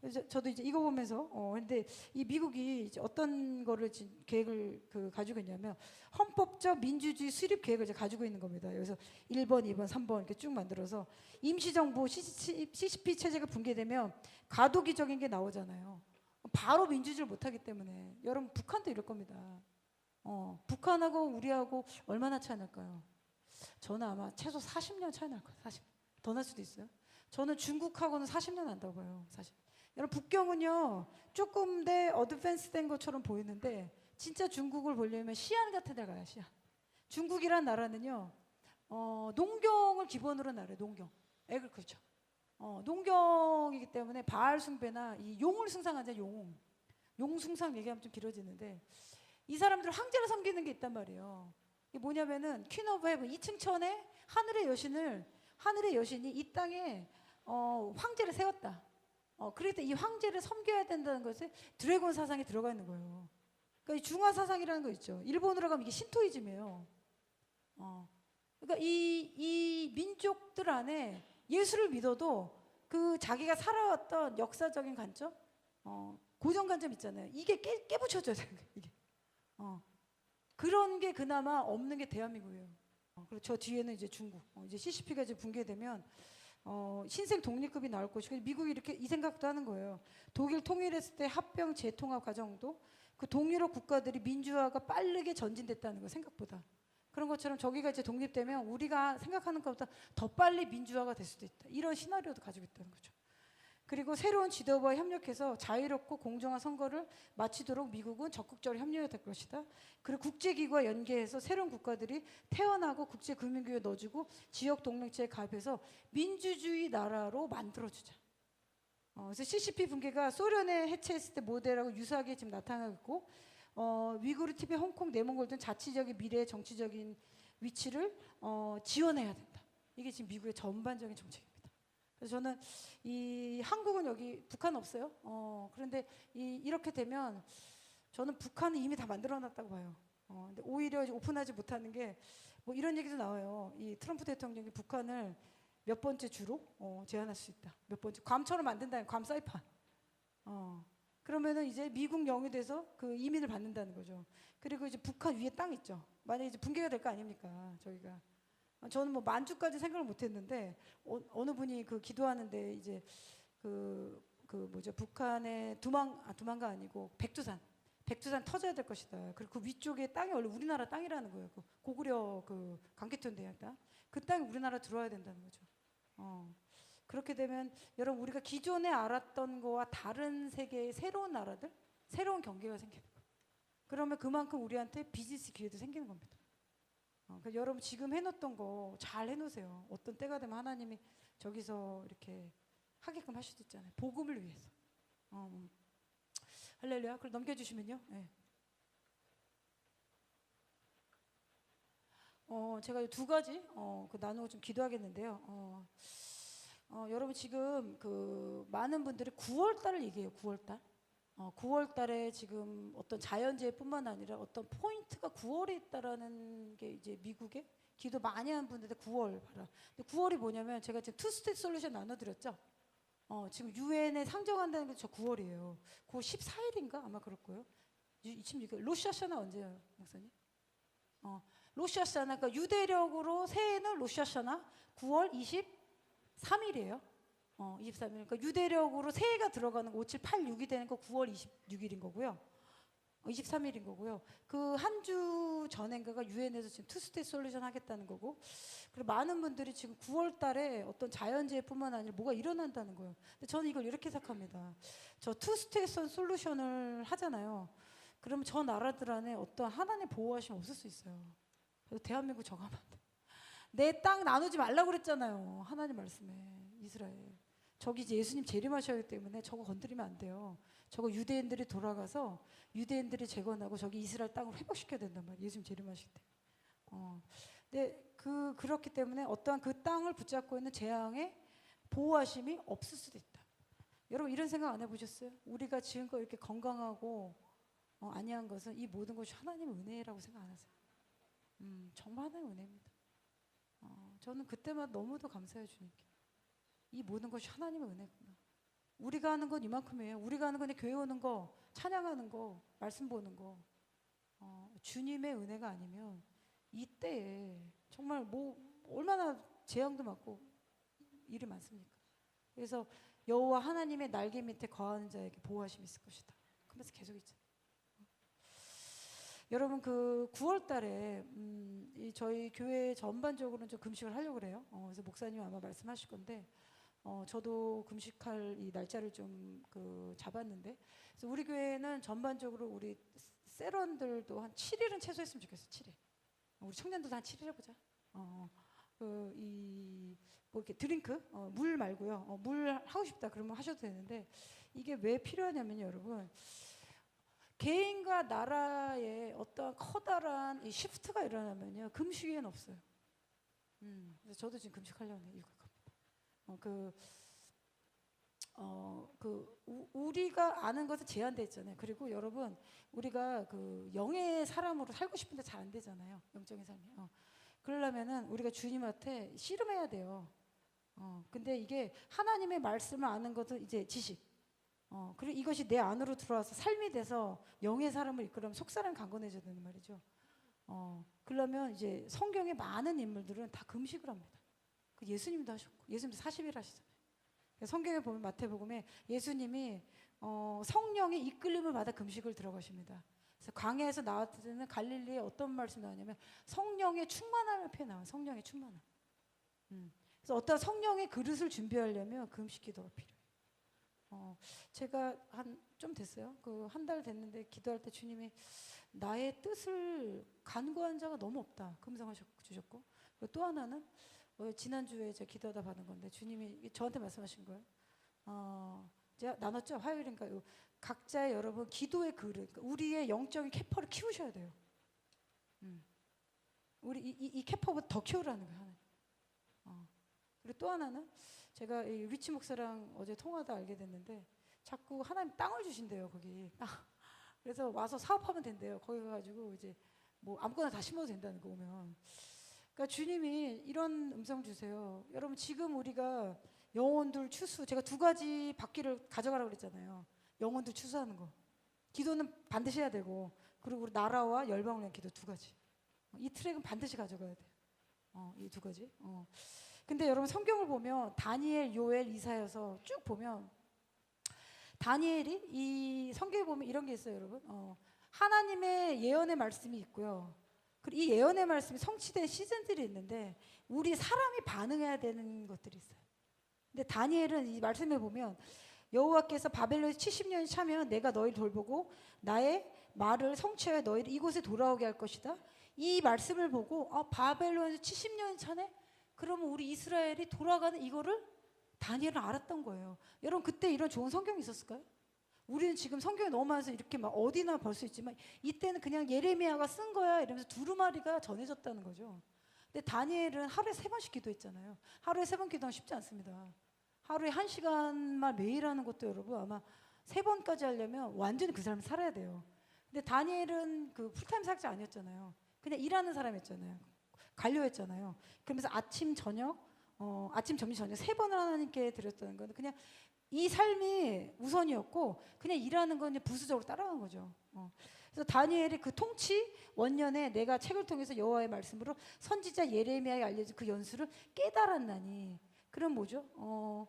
그래서 저도 이제 이거 보면서 근데 이 미국이 이제 어떤 거를 계획을 가지고 있냐면 헌법적 민주주의 수립 계획을 이제 가지고 있는 겁니다. 여기서 1번, 2번, 3번 이렇게 쭉 만들어서 임시정부 CCP 체제가 붕괴되면 과도기적인 게 나오잖아요. 바로 민주주의를 못하기 때문에 여러분 북한도 이럴 겁니다. 북한하고 우리하고 얼마나 차이 날까요? 저는 아마 최소 40년 차이 날 거예요. 40. 더 날 수도 있어요. 저는 중국하고는 40년 난다고 봐요. 사실. 여러분 북경은요 조금 더 어드밴스된 것처럼 보이는데 진짜 중국을 보려면 시안 같은 데 가요. 시안. 중국이란 나라는요 농경을 기본으로 한 나라예요. 농경. 그렇죠. 농경이기 때문에 바알 숭배나 이 용을 숭상하자 용 숭상 얘기하면 좀 길어지는데 이 사람들 황제를 섬기는 게 있단 말이에요. 이게 뭐냐면은 퀸 오브 헤븐 2층 천에 하늘의 여신이 이 땅에 황제를 세웠다. 그러니까 이 황제를 섬겨야 된다는 것에 드래곤 사상이 들어가 있는 거예요. 그러니까 이 중화 사상이라는 거 있죠. 일본으로 가면 이게 신토이즘이에요. 그러니까 이 민족들 안에 예수를 믿어도 그 자기가 살아왔던 역사적인 관점, 고정 관점 있잖아요. 이게 깨부쳐져야 되는 거예요. 이게. 그런 게 그나마 없는 게 대한민국이에요. 그리고 저 뒤에는 이제 중국. 이제 CCP가 이제 붕괴되면 신생 독립급이 나올 것이고 미국이 이렇게 이 생각도 하는 거예요. 독일 통일했을 때 합병 재통합 과정도 그 동유럽 국가들이 민주화가 빠르게 전진됐다는 거 생각보다. 그런 것처럼 저기가 이제 독립되면 우리가 생각하는 것보다 더 빨리 민주화가 될 수도 있다. 이런 시나리오도 가지고 있다는 거죠. 그리고 새로운 지도부와 협력해서 자유롭고 공정한 선거를 마치도록 미국은 적극적으로 협력해야 될 것이다. 그리고 국제기구와 연계해서 새로운 국가들이 태어나고 국제금융기구에 넣어주고 지역 동맹체에 가입해서 민주주의 나라로 만들어주자. 그래서 CCP 붕괴가 소련에 해체했을 때 모델하고 유사하게 지금 나타나고 있고, 위구르, 티베트, 홍콩, 내몽골 등 자치적인 미래의 정치적인 위치를 지원해야 된다. 이게 지금 미국의 전반적인 정책입니다. 그래서 저는 이 한국은 여기 북한 없어요. 그런데 이렇게 되면 저는 북한은 이미 다 만들어놨다고 봐요. 근데 오히려 오픈하지 못하는 게 뭐 이런 얘기도 나와요. 이 트럼프 대통령이 북한을 몇 번째 주로 제한할 수 있다. 몇 번째 괌처럼 만든다는 괌 사이판. 그러면은 이제 미국 영이 돼서 그 이민을 받는다는 거죠. 그리고 이제 북한 위에 땅 있죠. 만약에 이제 붕괴가 될 거 아닙니까? 저기가. 저는 뭐 만주까지 생각을 못했는데 어느 분이 그 기도하는데 이제 그 뭐죠? 북한의 두만가 아니고 백두산 터져야 될 것이다. 그리고 그 위쪽에 땅이 원래 우리나라 땅이라는 거예요. 그 고구려 그 강기토인데요, 땅. 그 땅이 우리나라 들어와야 된다는 거죠. 그렇게 되면 여러분 우리가 기존에 알았던 거와 다른 세계의 새로운 나라들, 새로운 경계가 생기는 거예요. 그러면 그만큼 우리한테 비즈니스 기회도 생기는 겁니다. 그러니까 여러분 지금 해놓던 거 잘 해놓으세요. 어떤 때가 되면 하나님이 저기서 이렇게 하게끔 하실 수 있잖아요. 복음을 위해서. 할렐루야. 그걸 넘겨주시면요. 네. 제가 두 가지 나누고 좀 기도하겠는데요. 여러분 지금 그 많은 분들이 9월 달을 얘기해요. 9월 달. 9월 달에 지금 어떤 자연재해뿐만 아니라 어떤 포인트가 9월에 있다라는 게 이제 미국에 기도 많이 한 분들한테 9월 봐라. 근데 9월이 뭐냐면 제가 지금 투 스테이트 솔루션 나눠드렸죠. 지금 유엔에 상정한다는 게 저 9월이에요. 9월 14일인가 아마 그럴 거예요. 26일 로샤샤나 언제예요, 목사님? 로샤샤나 그러니까 유대력으로 새해는 로샤샤나 9월 23일이에요. 23일. 그러니까 유대력으로 새해가 들어가는 거 5, 7, 8, 6이 되는 거 9월 26일인 거고요. 23일인 거고요. 그 한 주 전인가가 유엔에서 지금 투스테이트 솔루션 하겠다는 거고. 그리고 많은 분들이 지금 9월 달에 어떤 자연재해뿐만 아니라 뭐가 일어난다는 거예요. 근데 저는 이걸 이렇게 생각합니다. 저 투스테이트 솔루션을 하잖아요. 그러면 저 나라들 안에 어떤 하나님 보호하심 없을 수 있어요. 그래서 대한민국 저거 하면 안 돼. 내 땅 나누지 말라고 그랬잖아요. 하나님 말씀에 이스라엘. 저기 이제 예수님 재림하셔야 하기 때문에 저거 건드리면 안 돼요. 저거 유대인들이 돌아가서 유대인들이 재건하고 저기 이스라엘 땅을 회복시켜야 된단 말이에요. 예수님 재림하실 때. 근데 그렇기 때문에 어떠한 그 땅을 붙잡고 있는 재앙의 보호하심이 없을 수도 있다. 여러분 이런 생각 안 해보셨어요? 우리가 지금껏 이렇게 건강하고 안이한 것은 이 모든 것이 하나님의 은혜라고 생각 안 하세요? 정말 하나님의 은혜입니다. 저는 그때마다 너무도 감사해요, 주님께. 이 모든 것이 하나님의 은혜구나. 우리가 하는 건 이만큼이에요. 우리가 하는 건 교회 오는 거, 찬양하는 거, 말씀 보는 거. 주님의 은혜가 아니면 이때에 정말 뭐 얼마나 재앙도 많고 일이 많습니까? 그래서 여호와 하나님의 날개 밑에 거하는 자에게 보호하심이 있을 것이다. 그러면서 계속 있잖아요. 여러분 그 9월 달에 저희 교회 전반적으로는 좀 금식을 하려고 그래요. 그래서 목사님 아마 말씀하실 건데 저도 금식할 이 날짜를 좀 그 잡았는데 그래서 우리 교회는 전반적으로 우리 세런들도 한 7일은 최소 했으면 좋겠어. 7일. 우리 청년들도 한 7일 해보자. 뭐 이렇게 드링크 물 말고요. 물 하고 싶다 그러면 하셔도 되는데 이게 왜 필요하냐면요, 여러분. 개인과 나라의 어떤 커다란 이 시프트가 일어나면요 금식에는 없어요. 그래서 저도 지금 금식하려고 해요. 우리가 아는 것은 제한돼 있잖아요. 그리고 여러분 우리가 그 영의 사람으로 살고 싶은데 잘 안 되잖아요. 영적인 삶이. 그러려면은 우리가 주님한테 씨름해야 돼요. 근데 이게 하나님의 말씀을 아는 것은 이제 지식. 그리고 이것이 내 안으로 들어와서 삶이 돼서 영의 사람을 이끌려면 속사람 강건해져야 되는 말이죠. 그러면 이제 성경의 많은 인물들은 다 금식을 합니다. 그 예수님도 하셨고, 예수님도 40일 하시잖아요. 성경에 보면 마태복음에 예수님이 성령의 이끌림을 받아 금식을 들어가십니다. 그래서 그래서 광야에서 나왔을 때는 갈릴리에 어떤 말씀이 나오냐면 성령의 충만함을 표현해요. 성령의 충만함. 그래서 어떤 성령의 그릇을 준비하려면 금식 기도가 필요해요. 제가 한 좀 됐어요. 그 한 달 됐는데 기도할 때 주님이 나의 뜻을 간구한 자가 너무 없다. 금상을 주셨고, 그리고 또 하나는 지난주에 제가 기도하다 받은 건데 주님이 저한테 말씀하신 거예요. 제가 나눴죠. 화요일인가 각자의 여러분 기도의 그릇, 우리의 영적인 캐퍼를 키우셔야 돼요. 우리 이 캐퍼보다 더 키우라는 거예요. 하나님. 그리고 또 하나는 제가 이 리치 목사랑 어제 통화하다 알게 됐는데 자꾸 하나님 땅을 주신대요. 거기 그래서 와서 사업하면 된대요. 거기 가가지고 이제 뭐 아무거나 다 심어도 된다는 거 오면. 그러니까 주님이 이런 음성 주세요. 여러분 지금 우리가 영혼들 추수, 제가 두 가지 바퀴를 가져가라고 그랬잖아요. 영혼들 추수하는 거. 기도는 반드시 해야 되고, 그리고 우리 나라와 열방을 위한 기도 두 가지. 이 트랙은 반드시 가져가야 돼요. 이 두 가지. 근데 여러분 성경을 보면 다니엘, 요엘, 이사야서 쭉 보면 다니엘이 이 성경에 보면 이런 게 있어요, 여러분. 하나님의 예언의 말씀이 있고요. 그리고 이 예언의 말씀이 성취된 시즌들이 있는데 우리 사람이 반응해야 되는 것들이 있어요. 근데 다니엘은 이 말씀에 보면 여호와께서 바벨론에 70년이 차면 내가 너희를 돌보고 나의 말을 성취하여 너희를 이곳에 돌아오게 할 것이다. 이 말씀을 보고 바벨론에서 70년이 차네? 그러면 우리 이스라엘이 돌아가는 이거를 다니엘은 알았던 거예요. 여러분 그때 이런 좋은 성경이 있었을까요? 우리는 지금 성경이 너무 많아서 이렇게 막 어디나 볼 수 있지만 이때는 그냥 예레미야가 쓴 거야 이러면서 두루마리가 전해졌다는 거죠. 근데 다니엘은 하루에 3번씩 기도했잖아요. 하루에 3번 기도하면 쉽지 않습니다. 하루에 1시간만 매일 하는 것도 여러분 아마 3번까지 하려면 완전히 그 사람이 살아야 돼요. 근데 다니엘은 그 풀타임 사역자 아니었잖아요. 그냥 일하는 사람이었잖아요. 관료였잖아요. 그러면서 아침 저녁 아침 점심 저녁 3번을 하나님께 드렸다는 건 그냥 이 삶이 우선이었고 그냥 일하는 건 이제 부수적으로 따라간 거죠. 그래서 다니엘이 그 통치 원년에 내가 책을 통해서 여호와의 말씀으로 선지자 예레미야에 알려진 그 연수를 깨달았나니. 그럼 뭐죠?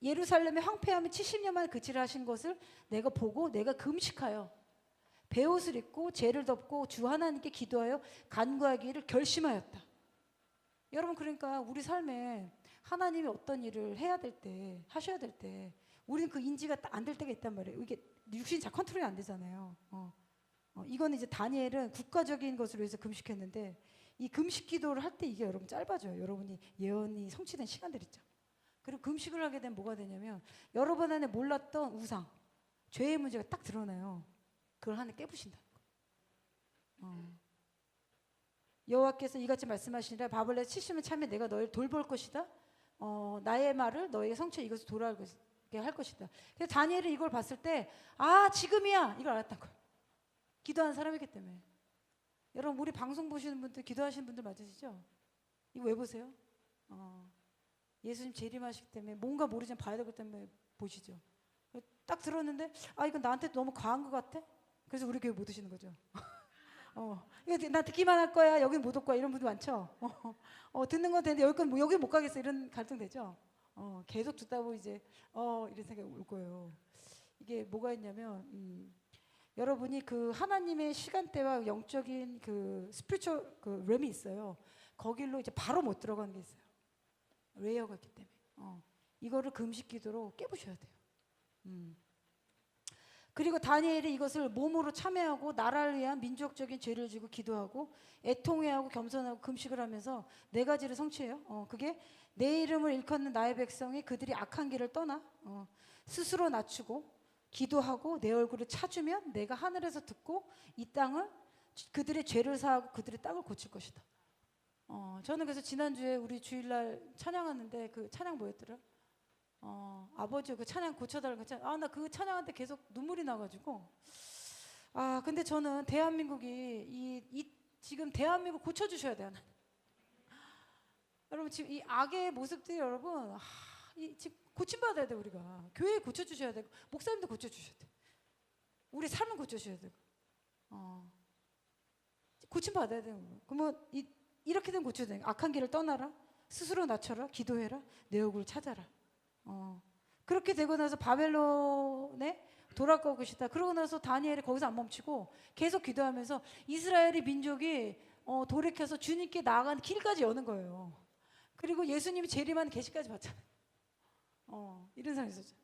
예루살렘의 황폐함이 70년 만에 그치라 하신 것을 내가 보고 내가 금식하여 베옷을 입고 죄를 덮고 주 하나님께 기도하여 간구하기를 결심하였다. 여러분 그러니까 우리 삶에 하나님이 어떤 일을 해야 될 때, 하셔야 될 때 우리는 그 인지가 안 될 때가 있단 말이에요. 이게 육신이 잘 컨트롤이 안 되잖아요. 이거는 이제 다니엘은 국가적인 것을 위해서 금식했는데 이 금식 기도를 할 때 이게 여러분 짧아져요. 여러분이 예언이 성취된 시간들 있죠. 그리고 금식을 하게 되면 뭐가 되냐면 여러분 안에 몰랐던 우상, 죄의 문제가 딱 드러나요. 그걸 하나님 깨부신다는 거. 여호와께서 이같이 말씀하시니라 바벨론에 70년 차면 내가 너희를 돌볼 것이다. 나의 말을 너에게 성취해 이것을 돌아오게 할 것이다. 그래서 다니엘은 이걸 봤을 때 지금이야 이걸 알았던 거예요. 기도하는 사람이기 때문에. 여러분 우리 방송 보시는 분들 기도하시는 분들 맞으시죠? 이거 왜 보세요? 예수님 재림하시기 때문에 뭔가 모르지만 봐야 되기 때문에 보시죠. 딱 들었는데 이건 나한테 너무 과한 것 같아? 그래서 우리 교회 못 오시는 거죠. 나 듣기만 할 거야. 여긴 못 올 거야. 이런 분들 많죠. 듣는 건 되는데 여기 못 가겠어. 이런 갈등 되죠. 계속 듣다 보면 이제 이런 생각이 올 거예요. 이게 뭐가 있냐면 여러분이 그 하나님의 시간대와 영적인 그 스피리추얼 그 렘이 있어요. 거길로 이제 바로 못 들어가는 게 있어요. 레이어가 있기 때문에. 이거를 금식 기도로 깨부셔야 돼요. 그리고 다니엘이 이것을 몸으로 참여하고 나라를 위한 민족적인 죄를 지고 기도하고 애통해하고 겸손하고 금식을 하면서 4가지를 성취해요. 그게 내 이름을 일컫는 나의 백성이 그들이 악한 길을 떠나 스스로 낮추고 기도하고 내 얼굴을 찾으면 내가 하늘에서 듣고 이 땅을 그들의 죄를 사하고 그들의 땅을 고칠 것이다. 저는 그래서 지난주에 우리 주일날 찬양하는데 그 찬양 뭐였더라? 아버지 그 찬양 고쳐달라고 찬양. 나 그 찬양한테 계속 눈물이 나가지고 근데 저는 대한민국이 지금 대한민국 고쳐주셔야 돼요. 여러분 지금 이 악의 모습들이 여러분 지금 고침받아야 돼. 우리가 교회 고쳐주셔야 되고 목사님도 고쳐주셔야 돼. 우리 삶을 고쳐주셔야 되고 고침받아야 돼요. 그러면 이렇게 되면 고쳐야 돼. 악한 길을 떠나라, 스스로 낮춰라, 기도해라, 내 얼굴을 찾아라. 그렇게 되고 나서 바벨론의 돌아가고 계시다. 그러고 나서 다니엘이 거기서 안 멈추고 계속 기도하면서 이스라엘의 민족이 돌이켜서 주님께 나아가는 길까지 여는 거예요. 그리고 예수님이 재림하는 계시까지 봤잖아요. 이런 상황이 있었죠.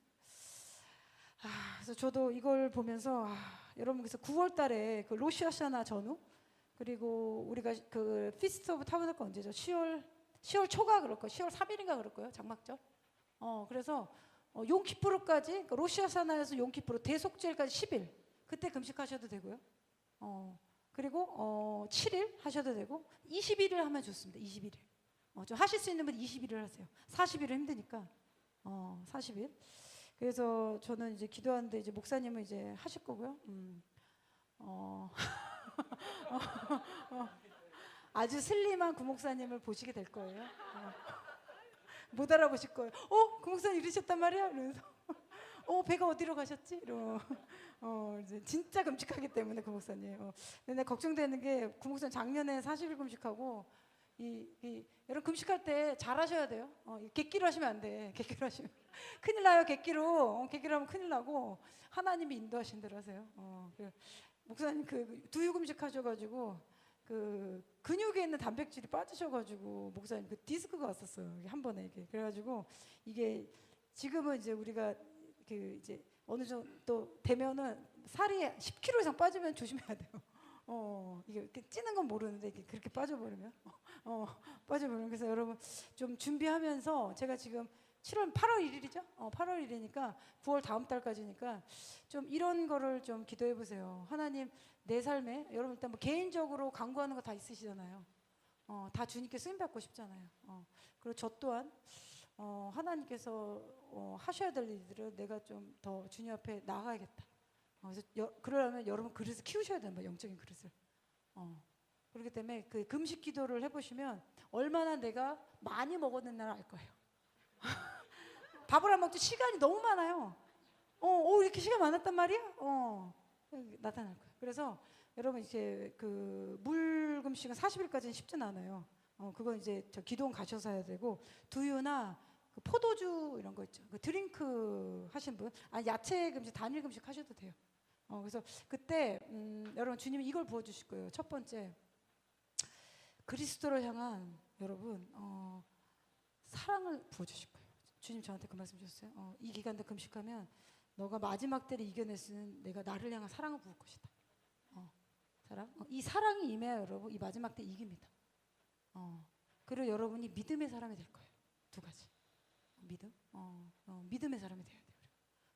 그래서 저도 이걸 보면서 여러분, 그래서 9월 달에 그 로시 하샤나 전후, 그리고 우리가 그 피스트 오브 타버나클 언제죠? 10월 초가 그럴 거예요. 10월 3일인가 그럴 거예요. 장막절. 그래서 용키푸르까지, 그러니까 로시 하샤나에서 용키푸르 대속죄일까지 10일 그때 금식하셔도 되고요. 그리고 7일 하셔도 되고 21일 하면 좋습니다. 21일. 좀 하실 수 있는 분 21일 하세요. 40일은 힘드니까 40일. 그래서 저는 이제 기도하는데 이제 목사님은 이제 하실 거고요. 아주 슬림한 구목사님을 보시게 될 거예요. 못 알아보실 거예요. 구 목사님 이러셨단 말이야? 이러면서 배가 어디로 가셨지? 이러. 이제 진짜 금식하기 때문에 구 목사님. 근데 걱정되는 게 구 목사님 작년에 40일 금식하고 여러분 금식할 때 잘하셔야 돼요. 객기로 하시면 안 돼. 객기로 하시면 큰일 나요. 객기로 하면 큰일 나고 하나님이 인도하신 대로 하세요. 목사님 그 두유 금식하셔가지고 그 근육에 있는 단백질이 빠지셔가지고 목사님 그 디스크가 왔었어요. 한 번에 이게. 그래가지고 이게 지금은 이제 우리가 그 이제 어느 정도 되면은 살이 10kg 이상 빠지면 조심해야 돼요. 이게 이렇게 찌는 건 모르는데 이게 그렇게 빠져버리면 빠져버리면. 그래서 여러분 좀 준비하면서, 제가 지금 8월 1일이죠? 8월 1일이니까 9월 다음 달까지니까 좀 이런 거를 좀 기도해 보세요. 하나님, 내 삶에, 여러분 일단 뭐 개인적으로 간구하는 거 다 있으시잖아요. 다 주님께 쓰임 받고 싶잖아요. 그리고 저 또한 하나님께서 하셔야 될 일들을 내가 좀 더 주님 앞에 나가야겠다. 그래서 그러려면 여러분 그릇을 키우셔야 된다. 영적인 그릇을. 그렇기 때문에 그 금식 기도를 해보시면 얼마나 내가 많이 먹었는지를 알 거예요. 밥을 안 먹도 시간이 너무 많아요. 이렇게 시간 많았단 말이야? 나타날 거예요. 그래서 여러분 이제 그 물 금식은 40일까지는 쉽진 않아요. 그건 이제 저 기도원 가셔서 해야 되고, 두유나 그 포도주 이런 거 있죠. 그 드링크 하신 분, 야채 금식, 단일 금식 하셔도 돼요. 그래서 그때 여러분 주님이 이걸 부어주실 거예요. 첫 번째, 그리스도를 향한 여러분 사랑을 부어주실 거예요. 주님 저한테 그 말씀 주셨어요. 이 기간 때 금식하면 너가 마지막 때를 이겨낼 수 있는, 내가 나를 향한 사랑을 부을 것이다. 사랑. 이 사랑이 임해야 여러분 이 마지막 때 이깁니다. 그리고 여러분이 믿음의 사람이 될 거예요. 두 가지. 믿음. 믿음의 사람이 돼야 돼요.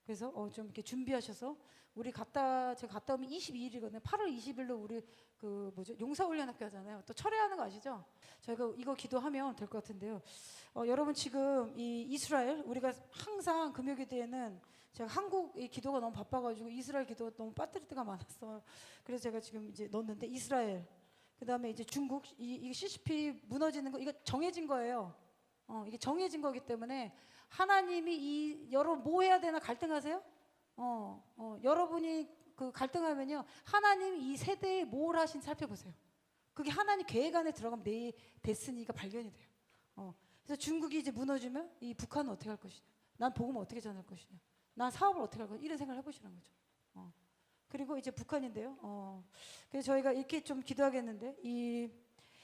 그래서 좀 이렇게 준비하셔서, 제가 갔다 오면 22일이거든요. 8월 20일로 우리 그 용사훈련학교 하잖아요. 또 철회하는 거 아시죠? 저희가 이거 기도하면 될 것 같은데요. 여러분 지금 이 이스라엘, 우리가 항상 금요기도에는 제가 한국 이 기도가 너무 바빠가지고 이스라엘 기도가 너무 빠뜨릴 때가 많았어요. 그래서 제가 지금 이제 넣었는데 이스라엘, 그 다음에 이제 중국, 이 CCP 무너지는 거, 이거 정해진 거예요. 이게 정해진 거기 때문에 하나님이 여러분 뭐 해야 되나 갈등하세요? 여러분이 그 갈등하면요, 하나님이 이 세대에 뭘 하신 살펴보세요. 그게 하나님 계획 안에 들어가면 내 데스니가 발견이 돼요. 그래서 중국이 이제 무너지면 이 북한은 어떻게 할 것이냐, 난 복음을 어떻게 전할 것이냐, 난 사업을 어떻게 할 것이냐, 이런 생각을 해보시는 거죠. 그리고 이제 북한인데요. 그래서 저희가 이렇게 좀 기도하겠는데, 이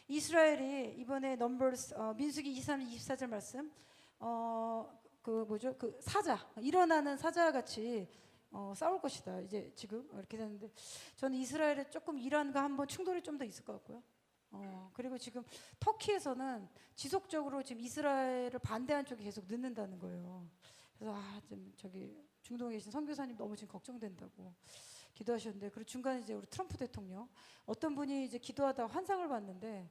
이스라엘이 이번에 넘버스 민수기 23, 24절 말씀, 그 사자, 일어나는 사자와 같이 싸울 것이다. 이제 지금 이렇게 됐는데, 저는 이스라엘에 조금 이란과 한번 충돌이 좀 더 있을 것 같고요. 그리고 지금 터키에서는 지속적으로 지금 이스라엘을 반대하는 쪽이 계속 늦는다는 거예요. 그래서 좀 저기 중동에 계신 선교사님 너무 지금 걱정된다고 기도하셨는데, 그리고 중간에 이제 우리 트럼프 대통령, 어떤 분이 이제 기도하다가 환상을 봤는데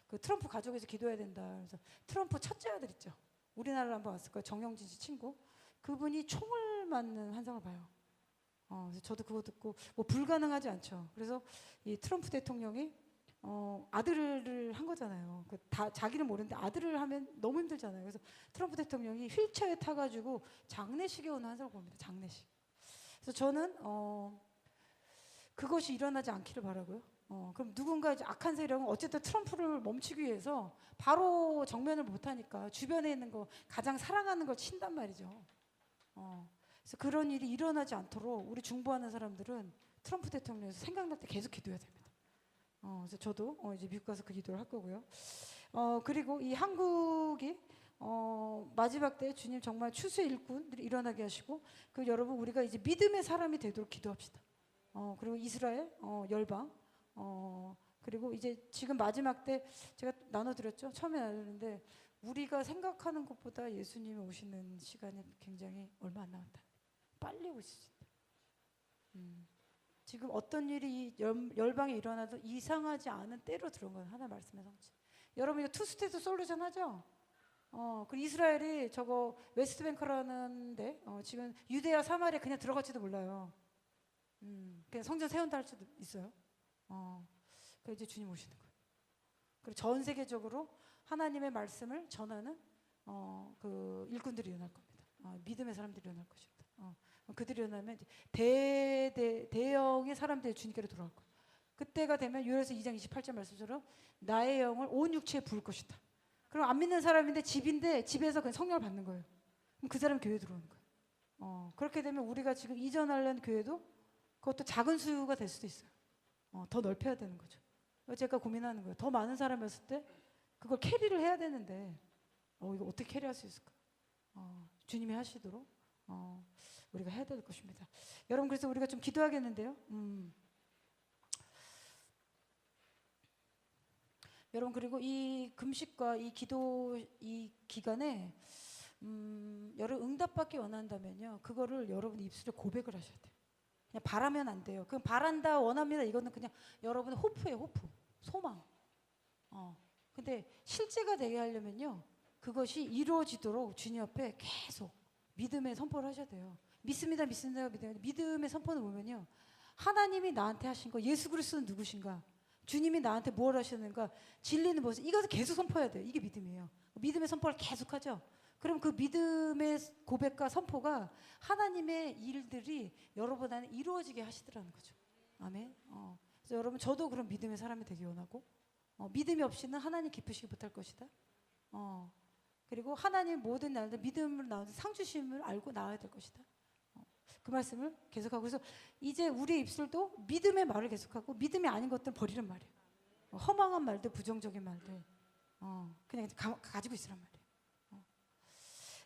그 트럼프 가족에서 기도해야 된다. 그래서 트럼프 첫째 아들 있죠. 우리나라로 한번 왔을 거예요. 정영진 씨 친구. 그분이 총을 맞는 환상을 봐요. 그래서 저도 그거 듣고 뭐 불가능하지 않죠. 그래서 이 트럼프 대통령이 아들을 한 거잖아요. 다 자기는 모르는데 아들을 하면 너무 힘들잖아요. 그래서 트럼프 대통령이 휠체어에 타가지고 장례식에 오는 환상을 봅니다. 장례식. 그래서 저는 그것이 일어나지 않기를 바라고요. 그럼 누군가 이제 악한 세력은 어쨌든 트럼프를 멈추기 위해서 바로 정면을 못하니까 주변에 있는 거 가장 사랑하는 걸 친단 말이죠. 그래서 그런 일이 일어나지 않도록 우리 중보하는 사람들은 트럼프 대통령에서 생각날 때 계속 기도해야 됩니다. 그래서 저도 이제 미국 가서 그 기도를 할 거고요. 그리고 이 한국이 마지막 때 주님 정말 추수의 일꾼들이 일어나게 하시고, 그 여러분 우리가 이제 믿음의 사람이 되도록 기도합시다. 그리고 이스라엘 열방, 그리고 이제 지금 마지막 때 제가 나눠드렸죠. 처음에 나눴는데 우리가 생각하는 것보다 예수님이 오시는 시간이 굉장히 얼마 안 남았다. 빨리 오실 수 있다. 지금 어떤 일이 열방에 일어나도 이상하지 않은 때로 들어온 건 하나의 말씀의 성취. 여러분 이거 투스테이트 솔루션 하죠? 그 이스라엘이 저거 웨스트뱅크라는데 지금 유대야 사마리아 그냥 들어갈지도 몰라요. 그냥 성전 세운다 할 수도 있어요. 그 이제 주님 오시는 거예요. 그리고 전 세계적으로 하나님의 말씀을 전하는 그 일꾼들이 일어날 겁니다. 믿음의 사람들이 일어날 것입니다. 그들이 일어나면 이제 대형의 사람들이 주님께로 돌아올 거예요. 그때가 되면 요엘서 2장 28절 말씀처럼 나의 영을 온 육체에 부을 것이다. 그럼 안 믿는 사람인데 집에서 그냥 성령을 받는 거예요. 그럼 그 사람 교회 들어오는 거예요. 그렇게 되면 우리가 지금 이전하려는 교회도 그것도 작은 수가 될 수도 있어요. 더 넓혀야 되는 거죠. 제가 고민하는 거예요. 더 많은 사람이었을 때 그걸 캐리를 해야 되는데 이거 어떻게 캐리할 수 있을까? 주님이 하시도록 우리가 해야 될 것입니다. 여러분 그래서 우리가 좀 기도하겠는데요. 여러분 그리고 이 금식과 이 기도 이 기간에 여러분 응답받기 원한다면요, 그거를 여러분 입술에 고백을 하셔야 돼요. 그냥 바라면 안 돼요. 그럼 바란다 원합니다 이거는 그냥 여러분의 호프예요. 호프, 소망. 근데 실제가 되게 하려면요, 그것이 이루어지도록 주님 앞에 계속 믿음의 선포를 하셔야 돼요. 믿습니다, 믿습니다, 믿습니다. 믿음의 선포는 보면요, 하나님이 나한테 하신 거, 예수 그리스도는 누구신가, 주님이 나한테 뭘 하셨는가, 진리는 무엇인가, 이것을 계속 선포해야 돼요. 이게 믿음이에요. 믿음의 선포를 계속 하죠. 그럼 그 믿음의 고백과 선포가 하나님의 일들이 여러분 안에 이루어지게 하시더라는 거죠. 아멘. 그래서 여러분 저도 그런 믿음의 사람이 되기 원하고, 믿음이 없이는 하나님 기쁘시기 못할 것이다. 그리고 하나님 모든 날들 믿음으로 나오는 상 주심을 알고 나와야 될 것이다. 그 말씀을 계속하고, 그래서 이제 우리의 입술도 믿음의 말을 계속하고 믿음이 아닌 것들은 버리란 말이에요. 허망한 말들, 부정적인 말들 그냥 가지고 있으란 말이에요.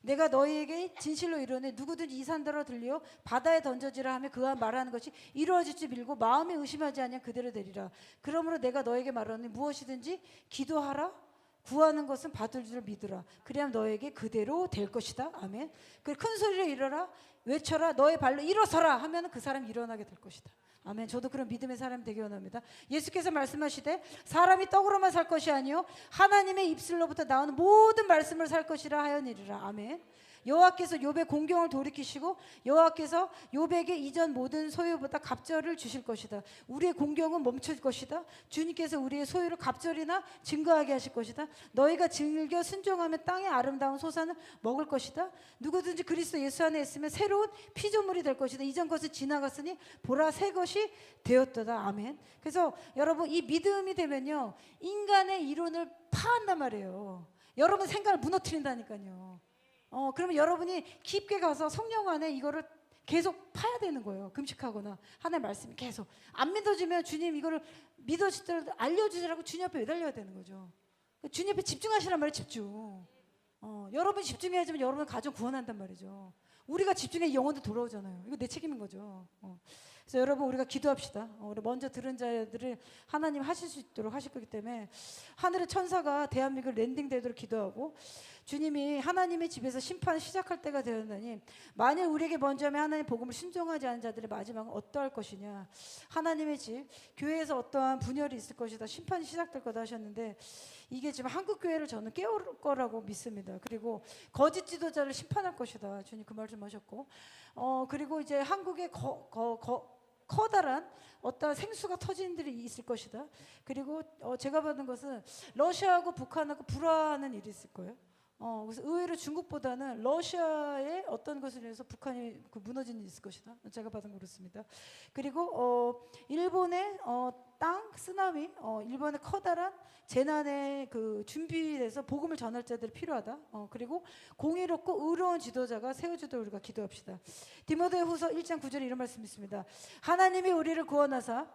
내가 너희에게 진실로 이르노니 누구든지 이 산더러 들려 바다에 던져지라 하며 그와 말하는 것이 이루어질 줄 밀고 마음에 의심하지 아니하면 그대로 되리라. 그러므로 내가 너에게 말하노니 무엇이든지 기도하라, 구하는 것은 받을 줄 믿으라. 그래야 너에게 그대로 될 것이다. 아멘. 큰 소리로 일어라, 외쳐라, 너의 발로 일어서라 하면 그 사람이 일어나게 될 것이다. 아멘. 저도 그런 믿음의 사람이 되기 원합니다. 예수께서 말씀하시되 사람이 떡으로만 살 것이 아니요 하나님의 입술로부터 나오는 모든 말씀을 살 것이라 하였느니라. 아멘. 여호와께서 욥의 공경을 돌이키시고 여호와께서 욥에게 이전 모든 소유보다 갑절을 주실 것이다. 우리의 공경은 멈출 것이다. 주님께서 우리의 소유를 갑절이나 증거하게 하실 것이다. 너희가 즐겨 순종하면 땅의 아름다운 소산을 먹을 것이다. 누구든지 그리스도 예수 안에 있으면 새로운 피조물이 될 것이다. 이전 것은 지나갔으니 보라 새 것이 되었도다. 아멘. 그래서 여러분 이 믿음이 되면요, 인간의 이론을 파한단 말이에요. 여러분 생각을 무너뜨린다니까요. 그러면 여러분이 깊게 가서 성령 안에 이거를 계속 파야 되는 거예요. 금식하거나 하나님의 말씀이 계속 안 믿어지면 주님 이거를 믿어지더라도 알려주시라고 주님 앞에 매달려야 되는 거죠. 주님 앞에 집중하시란 말이에요. 집중. 여러분 집중해야지만 여러분 가정 구원한단 말이죠. 우리가 집중해 영혼도 돌아오잖아요. 이거 내 책임인 거죠. 그래서 여러분 우리가 기도합시다. 우리 먼저 들은 자들을 하나님 하실 수 있도록 하실 거기 때문에 하늘의 천사가 대한민국을 랜딩되도록 기도하고, 주님이 하나님의 집에서 심판을 시작할 때가 되었나니 만일 우리에게 먼저 하면 하나님 복음을 순종하지 않은 자들의 마지막은 어떠할 것이냐. 하나님의 집 교회에서 어떠한 분열이 있을 것이다. 심판이 시작될 거다 하셨는데 이게 지금 한국 교회를 저는 깨울 거라고 믿습니다. 그리고 거짓 지도자를 심판할 것이다. 주님 그 말씀하셨고, 그리고 이제 한국에 커다란 어떤 생수가 터지는 일이 있을 것이다. 그리고 제가 받은 것은 러시아하고 북한하고 불화하는 일이 있을 거예요. 그래서 의외로 중국보다는 러시아의 어떤 것을 위해서 북한이 무너진 일이 있을 것이다. 제가 받은 거 그렇습니다. 그리고 일본의 땅 쓰나미, 일본의 커다란 재난에 준비해서 복음을 전할 자들이 필요하다. 그리고 공의롭고 의로운 지도자가 세워주도록 우리가 기도합시다. 디모데후서 1장 9절에 이런 말씀이 있습니다. 하나님이 우리를 구원하사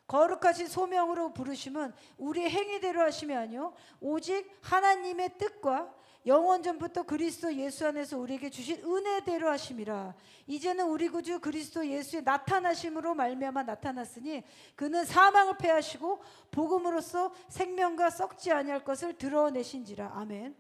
거룩하신 소명으로 부르심은 우리의 행위대로 하심이 아니요 오직 하나님의 뜻과 영원전부터 그리스도 예수 안에서 우리에게 주신 은혜대로 하심이라. 이제는 우리 구주 그리스도 예수의 나타나심으로 말미암아 나타났으니 그는 사망을 패하시고 복음으로써 생명과 썩지 아니할 것을 드러내신지라. 아멘.